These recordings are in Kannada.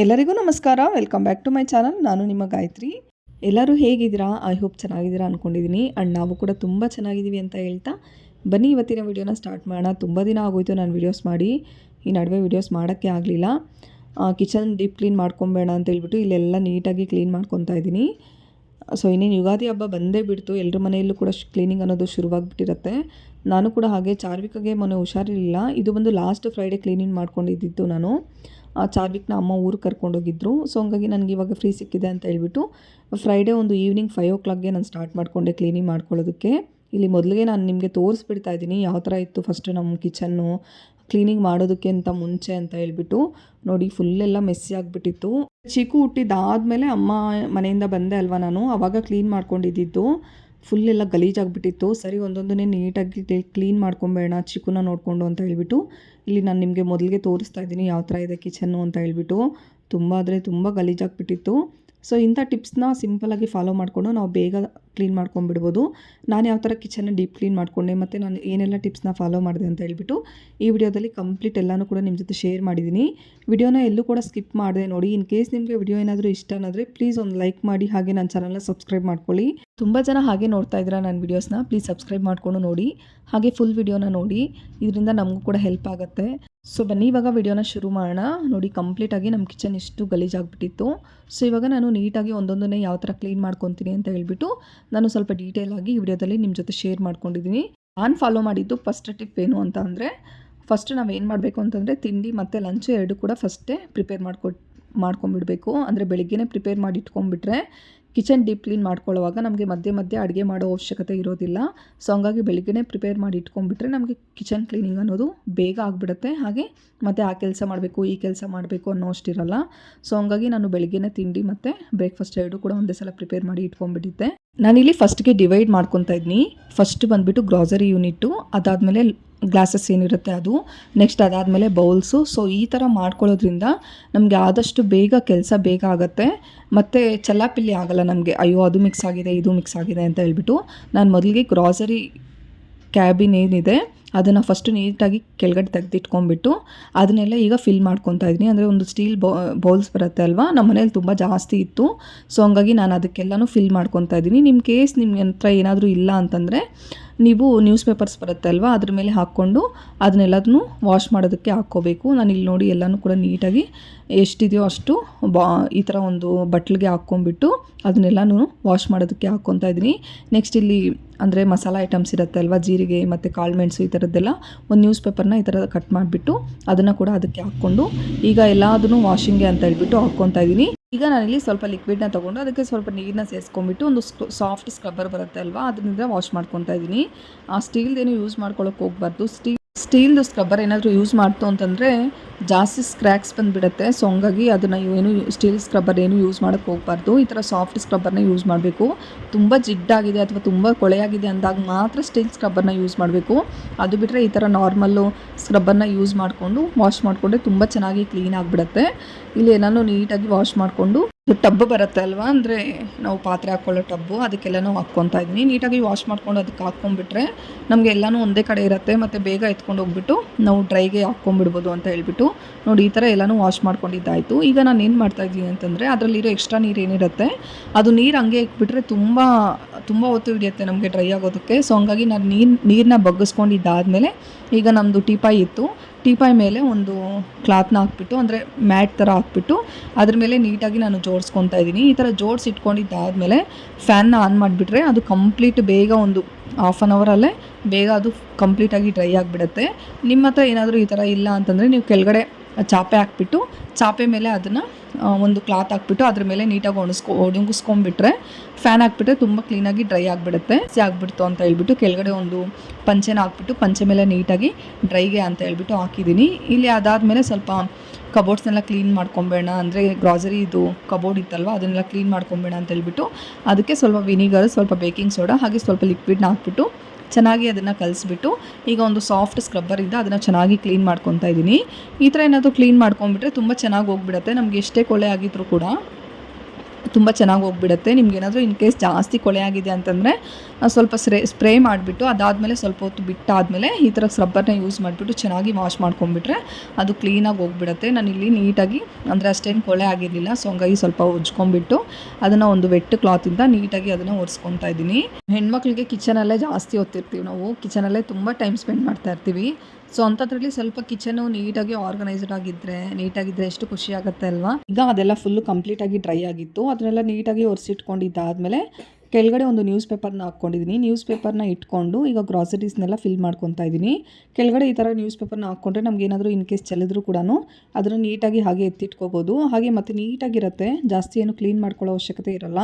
ಎಲ್ಲರಿಗೂ ನಮಸ್ಕಾರ. Welcome back to my channel. ನಾನು ನಿಮ್ಮ ಗಾಯತ್ರಿ. ಎಲ್ಲರೂ ಹೇಗಿದ್ದೀರಾ? ಐ ಹೋಪ್ ಚೆನ್ನಾಗಿದ್ದೀರಾ ಅಂದ್ಕೊಂಡಿದ್ದೀನಿ. ಆ್ಯಂಡ್ ನಾವು ಕೂಡ ತುಂಬ ಚೆನ್ನಾಗಿದ್ದೀವಿ ಅಂತ ಹೇಳ್ತಾ ಬನ್ನಿ ಇವತ್ತಿನ ವಿಡಿಯೋನ ಸ್ಟಾರ್ಟ್ ಮಾಡೋಣ. ತುಂಬ ದಿನ ಆಗೋಯ್ತು ನಾನು ವಿಡಿಯೋಸ್ ಮಾಡಿ, ಈ ನಡುವೆ ವಿಡಿಯೋಸ್ ಮಾಡೋಕ್ಕೆ ಆಗಲಿಲ್ಲ. ಕಿಚನ್ ಡೀಪ್ ಕ್ಲೀನ್ ಮಾಡ್ಕೊಬೇಡ ಅಂತ ಹೇಳ್ಬಿಟ್ಟು ಇಲ್ಲೆಲ್ಲ ನೀಟಾಗಿ ಕ್ಲೀನ್ ಮಾಡ್ಕೊತಾ ಇದ್ದೀನಿ. ಸೊ ಇನ್ನೇನು ಯುಗಾದಿ ಹಬ್ಬ ಬಂದೇ ಬಿಡ್ತು. ಎಲ್ಲರ ಮನೆಯಲ್ಲೂ ಕೂಡ ಕ್ಲೀನಿಂಗ್ ಅನ್ನೋದು ಶುರುವಾಗಿಬಿಟ್ಟಿರುತ್ತೆ. ನಾನು ಕೂಡ ಹಾಗೆ ಚಾರ್ವಿಕ್ಗೆ ಮೊನ್ನೆ ಹುಷಾರಿರಲಿಲ್ಲ. ಇದು ಬಂದು ಲಾಸ್ಟ್ ಫ್ರೈಡೇ ಕ್ಲೀನಿಂಗ್ ಮಾಡ್ಕೊಂಡಿದ್ದಿತ್ತು. ನಾನು ಚಾರ್ವಿಕ್ನ ಅಮ್ಮ ಊರಿಗೆ ಕರ್ಕೊಂಡೋಗಿದ್ರು. ಸೊ ಹಂಗಾಗಿ ನನಗೆ ಇವಾಗ ಫ್ರೀ ಸಿಕ್ಕಿದೆ ಅಂತ ಹೇಳ್ಬಿಟ್ಟು ಫ್ರೈಡೇ ಒಂದು ಈವ್ನಿಂಗ್ 5 o'clockಗೆ ನಾನು ಸ್ಟಾರ್ಟ್ ಮಾಡಿಕೊಂಡೆ ಕ್ಲೀನಿಂಗ್ ಮಾಡ್ಕೊಳ್ಳೋದಕ್ಕೆ. ಇಲ್ಲಿ ಮೊದಲಿಗೆ ನಾನು ನಿಮಗೆ ತೋರಿಸ್ಬಿಡ್ತಾ ಇದ್ದೀನಿ ಯಾವ ಥರ ಇತ್ತು ಫಸ್ಟು ನಮ್ಮ ಕಿಚನ್ನು ಕ್ಲೀನಿಂಗ್ ಮಾಡೋದಕ್ಕೆ ಅಂತ ಮುಂಚೆ ಅಂತ ಹೇಳ್ಬಿಟ್ಟು. ನೋಡಿ ಫುಲ್ಲೆಲ್ಲ ಮೆಸ್ಸಿ ಆಗಿಬಿಟ್ಟಿತ್ತು. ಚಿಕ್ಕು ಹುಟ್ಟಿದ್ದಾದಮೇಲೆ ಅಮ್ಮ ಮನೆಯಿಂದ ಬಂದೆ ಅಲ್ವಾ ನಾನು, ಆವಾಗ ಕ್ಲೀನ್ ಮಾಡ್ಕೊಂಡಿದ್ದು. ಫುಲ್ಲೆಲ್ಲ ಗಲೀಜಾಗಿಬಿಟ್ಟಿತ್ತು. ಸರಿ ಒಂದೊಂದನ್ನೇ ನೀಟಾಗಿ ಕ್ಲೀನ್ ಮಾಡ್ಕೊಬೇಡ ಚಿಕ್ಕನ ನೋಡಿಕೊಂಡು ಅಂತ ಹೇಳ್ಬಿಟ್ಟು ಇಲ್ಲಿ ನಾನು ನಿಮಗೆ ಮೊದಲಿಗೆ ತೋರಿಸ್ತಾ ಇದ್ದೀನಿ ಯಾವ ಥರ ಇದೆ ಕಿಚನ್ನು ಅಂತ ಹೇಳ್ಬಿಟ್ಟು. ತುಂಬ ಆದರೆ ತುಂಬ ಗಲೀಜಾಗಿಬಿಟ್ಟಿತ್ತು. ಸೊ ಇಂಥ ಟಿಪ್ಸ್ನ ಸಿಂಪಲಾಗಿ ಫಾಲೋ ಮಾಡಿಕೊಂಡು ನಾವು ಬೇಗ ಕ್ಲೀನ್ ಮಾಡ್ಕೊಂಡ್ಬಿಡ್ಬೋದು. ನಾನು ಯಾವ ಥರ ಕಿಚನ್ನ ಡೀಪ್ ಕ್ಲೀನ್ ಮಾಡಿಕೊಂಡೆ ಮತ್ತು ನಾನು ಏನೆಲ್ಲ ಟಿಪ್ಸ್ನ ಫಾಲೋ ಮಾಡಿದೆ ಅಂತ ಹೇಳ್ಬಿಟ್ಟು ಈ ವಿಡಿಯೋದಲ್ಲಿ ಕಂಪ್ಲೀಟ್ ಎಲ್ಲನೂ ಕೂಡ ನಿಮ್ಮ ಜೊತೆ ಶೇರ್ ಮಾಡಿದ್ದೀನಿ. ವಿಡಿಯೋನ ಎಲ್ಲೂ ಕೂಡ ಸ್ಕಿಪ್ ಮಾಡಿದೆ ನೋಡಿ. ಇನ್ ಕೇಸ್ ನಿಮಗೆ ವಿಡಿಯೋ ಏನಾದರೂ ಇಷ್ಟ ಅನ್ನೋದ್ರೆ ಪ್ಲೀಸ್ ಒಂದು ಲೈಕ್ ಮಾಡಿ, ಹಾಗೆ ನನ್ನ ಚಾನಲ್ನ ಸಬ್ಸ್ಕ್ರೈಬ್ ಮಾಡ್ಕೊಳ್ಳಿ. ತುಂಬ ಜನ ಹಾಗೆ ನೋಡ್ತಾ ಇದ್ದೀರಾ ನನ್ನ ವೀಡಿಯೋಸ್ನ, ಪ್ಲೀಸ್ ಸಬ್ಸ್ಕ್ರೈಬ್ ಮಾಡಿಕೊಂಡು ನೋಡಿ, ಹಾಗೆ ಫುಲ್ ವಿಡಿಯೋನ ನೋಡಿ, ಇದರಿಂದ ನಮಗೂ ಕೂಡ ಹೆಲ್ಪ್ ಆಗುತ್ತೆ. ಸೊ ಬನ್ನಿ ಇವಾಗ ವಿಡಿಯೋನ ಶುರು ಮಾಡೋಣ. ನೋಡಿ ಕಂಪ್ಲೀಟಾಗಿ ನಮ್ಮ ಕಿಚನ್ ಎಷ್ಟು ಗಲೀಜಾಗಿಬಿಟ್ಟಿತ್ತು. ಸೊ ಇವಾಗ ನಾನು ನೀಟಾಗಿ ಒಂದೊಂದನ್ನೇ ಯಾವ ಥರ ಕ್ಲೀನ್ ಮಾಡ್ಕೊತೀನಿ ಅಂತ ಹೇಳ್ಬಿಟ್ಟು ನಾನು ಸ್ವಲ್ಪ ಡೀಟೇಲಾಗಿ ಈ ವಿಡಿಯೋದಲ್ಲಿ ನಿಮ್ಮ ಜೊತೆ ಶೇರ್ ಮಾಡ್ಕೊಂಡಿದ್ದೀನಿ. ನಾನು ಫಾಲೋ ಮಾಡಿದ್ದು ಫಸ್ಟ್ ಟಿಪ್ ಏನು ಅಂತ ಅಂದರೆ, ಫಸ್ಟ್ ನಾವೇನು ಮಾಡಬೇಕು ಅಂತಂದರೆ ತಿಂಡಿ ಮತ್ತು ಲಂಚ್ ಎರಡು ಕೂಡ ಫಸ್ಟೇ ಪ್ರಿಪೇರ್ ಮಾಡ್ಕೊಂಬಿಡಬೇಕು. ಅಂದರೆ ಬೆಳಿಗ್ಗೆನೇ ಪ್ರಿಪೇರ್ ಮಾಡಿ ಇಟ್ಕೊಂಡ್ಬಿಟ್ರೆ ಕಿಚನ್ ಡೀಪ್ ಕ್ಲೀನ್ ಮಾಡ್ಕೊಳ್ಳೋವಾಗ ನಮಗೆ ಮಧ್ಯೆ ಮಧ್ಯೆ ಅಡುಗೆ ಮಾಡೋ ಅವಶ್ಯಕತೆ ಇರೋದಿಲ್ಲ. ಸೊ ಹಂಗಾಗಿ ಬೆಳಿಗ್ಗೆನೇ ಪ್ರಿಪೇರ್ ಮಾಡಿ ಇಟ್ಕೊಂಡ್ಬಿಟ್ರೆ ನಮಗೆ ಕಿಚನ್ ಕ್ಲೀನಿಂಗ್ ಅನ್ನೋದು ಬೇಗ ಆಗಿಬಿಡುತ್ತೆ. ಹಾಗೆ ಮತ್ತು ಆ ಕೆಲಸ ಮಾಡಬೇಕು ಈ ಕೆಲಸ ಮಾಡಬೇಕು ಅನ್ನೋ ಅಷ್ಟಿರಲ್ಲ. ಸೊ ಹಂಗಾಗಿ ನಾನು ಬೆಳಿಗ್ಗೆನೇ ತಿಂಡಿ ಮತ್ತು ಬ್ರೇಕ್ಫಾಸ್ಟ್ ಎರಡು ಕೂಡ ಒಂದೇ ಸಲ ಪ್ರಿಪೇರ್ ಮಾಡಿ ಇಟ್ಕೊಂಡ್ಬಿಟ್ಟಿದ್ದೆ. ನಾನಿಲ್ಲಿ ಫಸ್ಟ್ಗೆ ಡಿವೈಡ್ ಮಾಡ್ಕೊತಾ ಇದ್ದೀನಿ. ಫಸ್ಟ್ ಬಂದುಬಿಟ್ಟು ಗ್ರಾಸರಿ ಯೂನಿಟ್ಟು, ಅದಾದಮೇಲೆ ಗ್ಲಾಸಸ್ ಏನಿರುತ್ತೆ ಅದು, ನೆಕ್ಸ್ಟ್ ಅದಾದಮೇಲೆ ಬೌಲ್ಸು. ಸೊ ಈ ಥರ ಮಾಡ್ಕೊಳ್ಳೋದ್ರಿಂದ ನಮಗೆ ಆದಷ್ಟು ಬೇಗ ಕೆಲಸ ಬೇಗ ಆಗುತ್ತೆ ಮತ್ತು ಚಲ್ಲಾಪಿಲ್ಲಿ ಆಗೋಲ್ಲ ನಮಗೆ. ಅಯ್ಯೋ ಅದು ಮಿಕ್ಸ್ ಆಗಿದೆ ಇದು ಮಿಕ್ಸ್ ಆಗಿದೆ ಅಂತ ಹೇಳ್ಬಿಟ್ಟು ನಾನು ಮೊದಲಿಗೆ ಗ್ರಾಸರಿ ಕ್ಯಾಬಿನ್ ಏನಿದೆ ಅದನ್ನು ಫಸ್ಟು ನೀಟಾಗಿ ಕೆಳಗಡೆ ತೆಗೆದಿಟ್ಕೊಂಡ್ಬಿಟ್ಟು ಅದನ್ನೆಲ್ಲ ಈಗ ಫಿಲ್ ಮಾಡ್ಕೊತಾ ಇದ್ದೀನಿ. ಅಂದರೆ ಒಂದು ಸ್ಟೀಲ್ ಬೌಲ್ಸ್ ಬರುತ್ತೆ ಅಲ್ವಾ, ನಮ್ಮ ಮನೇಲಿ ತುಂಬ ಜಾಸ್ತಿ ಇತ್ತು. ಸೊ ಹಂಗಾಗಿ ನಾನು ಅದಕ್ಕೆಲ್ಲನೂ ಫಿಲ್ ಮಾಡ್ಕೊತಾ ಇದ್ದೀನಿ. ನಿಮ್ಮ ಕೇಸ್ ನಿಮ್ಮ ಹತ್ರ ಏನಾದರೂ ಇಲ್ಲ ಅಂತಂದರೆ ನೀವು ನ್ಯೂಸ್ ಪೇಪರ್ಸ್ ಬರುತ್ತೆ ಅಲ್ವಾ, ಅದ್ರ ಮೇಲೆ ಹಾಕ್ಕೊಂಡು ಅದನ್ನೆಲ್ಲದನ್ನು ವಾಶ್ ಮಾಡೋದಕ್ಕೆ ಹಾಕ್ಕೋಬೇಕು. ನಾನು ಇಲ್ಲಿ ನೋಡಿ ಎಲ್ಲನೂ ಕೂಡ ನೀಟಾಗಿ ಎಷ್ಟಿದೆಯೋ ಅಷ್ಟು ಈ ಥರ ಒಂದು ಬಟ್ಲಿಗೆ ಹಾಕ್ಕೊಂಬಿಟ್ಟು ಅದನ್ನೆಲ್ಲನೂ ವಾಶ್ ಮಾಡೋದಕ್ಕೆ ಹಾಕ್ಕೊತಾ ಇದ್ದೀನಿ. ನೆಕ್ಸ್ಟ್ ಇಲ್ಲಿ ಅಂದರೆ ಮಸಾಲ ಐಟಮ್ಸ್ ಇರುತ್ತೆ ಅಲ್ವಾ, ಜೀರಿಗೆ ಮತ್ತು ಕಾಳುಮೆಣಸು ಈ ಥರದ್ದೆಲ್ಲ ಒಂದು ನ್ಯೂಸ್ ಪೇಪರ್ನ ಈ ಥರ ಕಟ್ ಮಾಡಿಬಿಟ್ಟು ಅದನ್ನು ಕೂಡ ಅದಕ್ಕೆ ಹಾಕ್ಕೊಂಡು ಈಗ ಎಲ್ಲದನ್ನು ವಾಷಿಂಗ್ಗೆ ಅಂತ ಹೇಳ್ಬಿಟ್ಟು ಹಾಕ್ಕೊತಾ ಇದ್ದೀನಿ. ಈಗ ನಾನಿಲ್ಲಿ ಸ್ವಲ್ಪ ಲಿಕ್ವಿಡ್ನ ತೊಗೊಂಡು ಅದಕ್ಕೆ ಸ್ವಲ್ಪ ನೀರನ್ನ ಸೇರಿಸ್ಕೊಂಡ್ಬಿಟ್ಟು ಒಂದು ಸಾಫ್ಟ್ ಸ್ಕ್ರಬ್ಬರ್ ಬರುತ್ತೆ ಅಲ್ವಾ, ಅದರಿಂದ ವಾಶ್ ಮಾಡ್ಕೊತಾ ಇದ್ದೀನಿ. ಆ ಸ್ಟೀಲ್ದೇನು ಯೂಸ್ ಮಾಡ್ಕೊಳ್ಳೋಕೆ ಹೋಗಬಾರ್ದು. ಸ್ಟೀಲ್ದು ಸ್ಕ್ರಬ್ಬರ್ ಏನಾದರೂ ಯೂಸ್ ಮಾಡ್ತು ಅಂತಂದರೆ ಜಾಸ್ತಿ ಸ್ಕ್ರ್ಯಾಕ್ಸ್ ಬಂದುಬಿಡುತ್ತೆ. ಸೊ ಹಂಗಾಗಿ ಅದನ್ನು ಏನು ಸ್ಟೀಲ್ ಸ್ಕ್ರಬ್ಬರ್ ಏನು ಯೂಸ್ ಮಾಡೋಕ್ಕೆ ಹೋಗಬಾರ್ದು. ಈ ಥರ ಸಾಫ್ಟ್ ಸ್ಕ್ರಬ್ಬರ್ನ ಯೂಸ್ ಮಾಡಬೇಕು. ತುಂಬ ಜಿಡ್ಡಾಗಿದೆ ಅಥವಾ ತುಂಬ ಕೊಳೆಯಾಗಿದೆ ಅಂದಾಗ ಮಾತ್ರ ಸ್ಟೀಲ್ ಸ್ಕ್ರಬ್ಬರ್ನ ಯೂಸ್ ಮಾಡಬೇಕು. ಅದು ಬಿಟ್ಟರೆ ಈ ಥರ ನಾರ್ಮಲ್ಲು ಸ್ಕ್ರಬ್ಬರ್ನ ಯೂಸ್ ಮಾಡಿಕೊಂಡು ವಾಶ್ ಮಾಡಿಕೊಂಡ್ರೆ ತುಂಬ ಚೆನ್ನಾಗಿ ಕ್ಲೀನ್ ಆಗಿಬಿಡುತ್ತೆ. ಇಲ್ಲಿ ನಾನು ನೀಟಾಗಿ ವಾಶ್ ಮಾಡಿಕೊಂಡು ಟಬ್ ಬರುತ್ತೆ ಅಲ್ವಾ, ಅಂದರೆ ನಾವು ಪಾತ್ರೆ ಹಾಕ್ಕೊಳ್ಳೋ ಟಬ್ಬು, ಅದಕ್ಕೆಲ್ಲನೂ ಹಾಕ್ಕೊತಾ ಇದ್ದೀನಿ. ನೀಟಾಗಿ ವಾಶ್ ಮಾಡ್ಕೊಂಡು ಅದಕ್ಕೆ ಹಾಕ್ಕೊಂಡ್ಬಿಟ್ರೆ ನಮಗೆ ಎಲ್ಲನೂ ಒಂದೇ ಕಡೆ ಇರುತ್ತೆ ಮತ್ತು ಬೇಗ ಎತ್ಕೊಂಡು ಹೋಗ್ಬಿಟ್ಟು ನಾವು ಡ್ರೈಗೆ ಹಾಕ್ಕೊಂಡ್ಬಿಡ್ಬೋದು ಅಂತ ಹೇಳ್ಬಿಟ್ಟು ನೋಡಿ ಈ ಥರ ಎಲ್ಲನೂ ವಾಶ್ ಮಾಡ್ಕೊಂಡಿದ್ದಾಯಿತು. ಈಗ ನಾನು ಏನು ಮಾಡ್ತಾಯಿದ್ದೀನಿ ಅಂತಂದರೆ ಅದರಲ್ಲಿರೋ ಎಕ್ಸ್ಟ್ರಾ ನೀರು ಏನಿರುತ್ತೆ ಅದು ನೀರು ಹಂಗೆ ಇಟ್ಬಿಟ್ರೆ ತುಂಬ ಹೊತ್ತು ಹಿಡಿಯುತ್ತೆ ನಮಗೆ ಡ್ರೈ ಆಗೋದಕ್ಕೆ. ಸೊ ಹಂಗಾಗಿ ನಾನು ನೀರನ್ನ ಬಗ್ಗಿಸ್ಕೊಂಡಿದ್ದಾದಮೇಲೆ ಈಗ ನಮ್ಮದು ಟೀಪಾಯಿ ಇತ್ತು, ಟೀಪಾಯಿ ಮೇಲೆ ಒಂದು ಕ್ಲಾತ್ನ ಹಾಕ್ಬಿಟ್ಟು ಅಂದರೆ ಮ್ಯಾಟ್ ಥರ ಹಾಕ್ಬಿಟ್ಟು ಅದ್ರ ಮೇಲೆ ನೀಟಾಗಿ ನಾನು ಜೋಡಿಸ್ಕೊತಾ ಇದ್ದೀನಿ. ಈ ಥರ ಜೋಡಿಸಿ ಇಟ್ಕೊಂಡಿದ್ದಾದಮೇಲೆ ಫ್ಯಾನ್ನ ಆನ್ ಮಾಡಿಬಿಟ್ರೆ ಅದು ಕಂಪ್ಲೀಟ್ ಬೇಗ ಒಂದು ಹಾಫ್ ಆನ್ ಅವರಲ್ಲೇ ಬೇಗ ಅದು ಕಂಪ್ಲೀಟಾಗಿ ಡ್ರೈ ಆಗಿಬಿಡುತ್ತೆ. ನಿಮ್ಮ ಹತ್ರ ಏನಾದರೂ ಈ ಥರ ಇಲ್ಲ ಅಂತಂದರೆ ನೀವು ಕೆಳಗಡೆ ಚಾಪೆ ಹಾಕ್ಬಿಟ್ಟು ಚಾಪೆ ಮೇಲೆ ಅದನ್ನು ಒಂದು ಕ್ಲಾತ್ ಹಾಕ್ಬಿಟ್ಟು ಅದ್ರ ಮೇಲೆ ನೀಟಾಗಿ ಒಣಗಿಸ್ಕೊಂಡ್ಬಿಟ್ರೆ ಫ್ಯಾನ್ ಹಾಕ್ಬಿಟ್ರೆ ತುಂಬ ಕ್ಲೀನಾಗಿ ಡ್ರೈ ಆಗಿಬಿಡುತ್ತೆ. ಆಗಿಬಿಡ್ತು ಅಂತ ಹೇಳ್ಬಿಟ್ಟು ಕೆಳಗಡೆ ಒಂದು ಪಂಚೆನ ಹಾಕ್ಬಿಟ್ಟು ಪಂಚೆ ಮೇಲೆ ನೀಟಾಗಿ ಡ್ರೈಗೆ ಅಂತ ಹೇಳ್ಬಿಟ್ಟು ಹಾಕಿದ್ದೀನಿ. ಇಲ್ಲಿ ಅದಾದಮೇಲೆ ಸ್ವಲ್ಪ ಕಬೋರ್ಡ್ಸ್ನೆಲ್ಲ ಕ್ಲೀನ್ ಮಾಡ್ಕೊಬೇಡ, ಅಂದರೆ ಗ್ರಾಸರಿ ಇದು ಕಬೋರ್ಡ್ ಇತ್ತಲ್ವ ಅದನ್ನೆಲ್ಲ ಕ್ಲೀನ್ ಮಾಡ್ಕೊಬೇಡ ಅಂತ ಹೇಳ್ಬಿಟ್ಟು ಅದಕ್ಕೆ ಸ್ವಲ್ಪ ವಿನಿಗರ್, ಸ್ವಲ್ಪ ಬೇಕಿಂಗ್ ಸೋಡಾ ಹಾಗೆ ಸ್ವಲ್ಪ ಲಿಕ್ವಿಡ್ನ ಹಾಕ್ಬಿಟ್ಟು ಚೆನ್ನಾಗಿ ಅದನ್ನು ಕಲಿಸ್ಬಿಟ್ಟು ಈಗ ಒಂದು ಸಾಫ್ಟ್ ಸ್ಕ್ರಬ್ಬರಿಂದ ಅದನ್ನು ಚೆನ್ನಾಗಿ ಕ್ಲೀನ್ ಮಾಡ್ಕೊತಾ ಇದ್ದೀನಿ. ಈ ಥರ ಏನಾದರೂ ಕ್ಲೀನ್ ಮಾಡ್ಕೊಂಬಿಟ್ರೆ ತುಂಬ ಚೆನ್ನಾಗಿ ಹೋಗ್ಬಿಡುತ್ತೆ. ನಮಗೆ ಎಷ್ಟೇ ಕೊಳೆ ಆಗಿದ್ರೂ ಕೂಡ ತುಂಬ ಚೆನ್ನಾಗಿ ಹೋಗ್ಬಿಡುತ್ತೆ. ನಿಮ್ಗೇನಾದರೂ ಇನ್ ಕೇಸ್ ಜಾಸ್ತಿ ಕೊಳೆ ಆಗಿದೆ ಅಂತಂದರೆ ಸ್ವಲ್ಪ ಸ್ಪ್ರೇ ಮಾಡಿಬಿಟ್ಟು ಅದಾದಮೇಲೆ ಸ್ವಲ್ಪ ಹೊತ್ತು ಬಿಟ್ಟಾದಮೇಲೆ ಈ ಥರ ಸ್ಕ್ರಬ್ಬರ್ನ ಯೂಸ್ ಮಾಡಿಬಿಟ್ಟು ಚೆನ್ನಾಗಿ ವಾಶ್ ಮಾಡ್ಕೊಂಬಿಟ್ರೆ ಅದು ಕ್ಲೀನಾಗಿ ಹೋಗ್ಬಿಡುತ್ತೆ. ನಾನಿಲ್ಲಿ ನೀಟಾಗಿ ಅಂದರೆ ಅಷ್ಟೇನು ಕೊಳೆ ಆಗಿರಲಿಲ್ಲ, ಸೊ ಹಂಗಾಗಿ ಸ್ವಲ್ಪ ಉಜ್ಕೊಂಬಿಟ್ಟು ಅದನ್ನು ಒಂದು ವೆಟ್ ಕ್ಲಾತಿಂದ ನೀಟಾಗಿ ಅದನ್ನು ಒರೆಸ್ಕೊತಾ ಇದ್ದೀನಿ. ಹೆಣ್ಮಕ್ಳಿಗೆ ಕಿಚನಲ್ಲೇ ಜಾಸ್ತಿ ಹೊತ್ತಿರ್ತೀವಿ, ನಾವು ಕಿಚನಲ್ಲೇ ತುಂಬ ಟೈಮ್ ಸ್ಪೆಂಡ್ ಮಾಡ್ತಾ ಇರ್ತೀವಿ. ಸೊ ಅಂಥದ್ರಲ್ಲಿ ಸ್ವಲ್ಪ ಕಿಚನು ನೀಟಾಗಿ ಆರ್ಗನೈಸ್ಡ್ ನೀಟಾಗಿದ್ದರೆ ಎಷ್ಟು ಖುಷಿ ಆಗುತ್ತೆ ಅಲ್ವಾ. ಈಗ ಅದೆಲ್ಲ ಫುಲ್ಲು ಕಂಪ್ಲೀಟಾಗಿ ಡ್ರೈ ಆಗಿತ್ತು, ಅದನ್ನೆಲ್ಲ ನೀಟಾಗಿ ಒರೆಸಿಟ್ಕೊಂಡಿದ್ದಾದಮೇಲೆ ಕೆಳಗಡೆ ಒಂದು ನ್ಯೂಸ್ ಪೇಪರ್ನ ಹಾಕ್ಕೊಂಡಿದ್ದೀನಿ. ನ್ಯೂಸ್ ಪೇಪರ್ನ ಇಟ್ಕೊಂಡು ಈಗ ಗ್ರಾಸರೀಸ್ನೆಲ್ಲ ಫಿಲ್ ಮಾಡ್ಕೊತಾ ಇದ್ದೀನಿ. ಕೆಳಗಡೆ ಈ ಥರ ನ್ಯೂಸ್ ಪೇಪರ್ನ ಹಾಕ್ಕೊಂಡ್ರೆ ನಮ್ಗೆ ಏನಾದರೂ ಇನ್ ಕೇಸ್ ಚೆಲ್ಲಿದ್ರು ಕೂಡ ಅದನ್ನು ನೀಟಾಗಿ ಹಾಗೆ ಎತ್ತಿಟ್ಕೋಬೋದು. ಹಾಗೆ ಮತ್ತು ನೀಟಾಗಿರುತ್ತೆ, ಜಾಸ್ತಿ ಏನು ಕ್ಲೀನ್ ಮಾಡ್ಕೊಳ್ಳೋ ಅವಶ್ಯಕತೆ ಇರೋಲ್ಲ.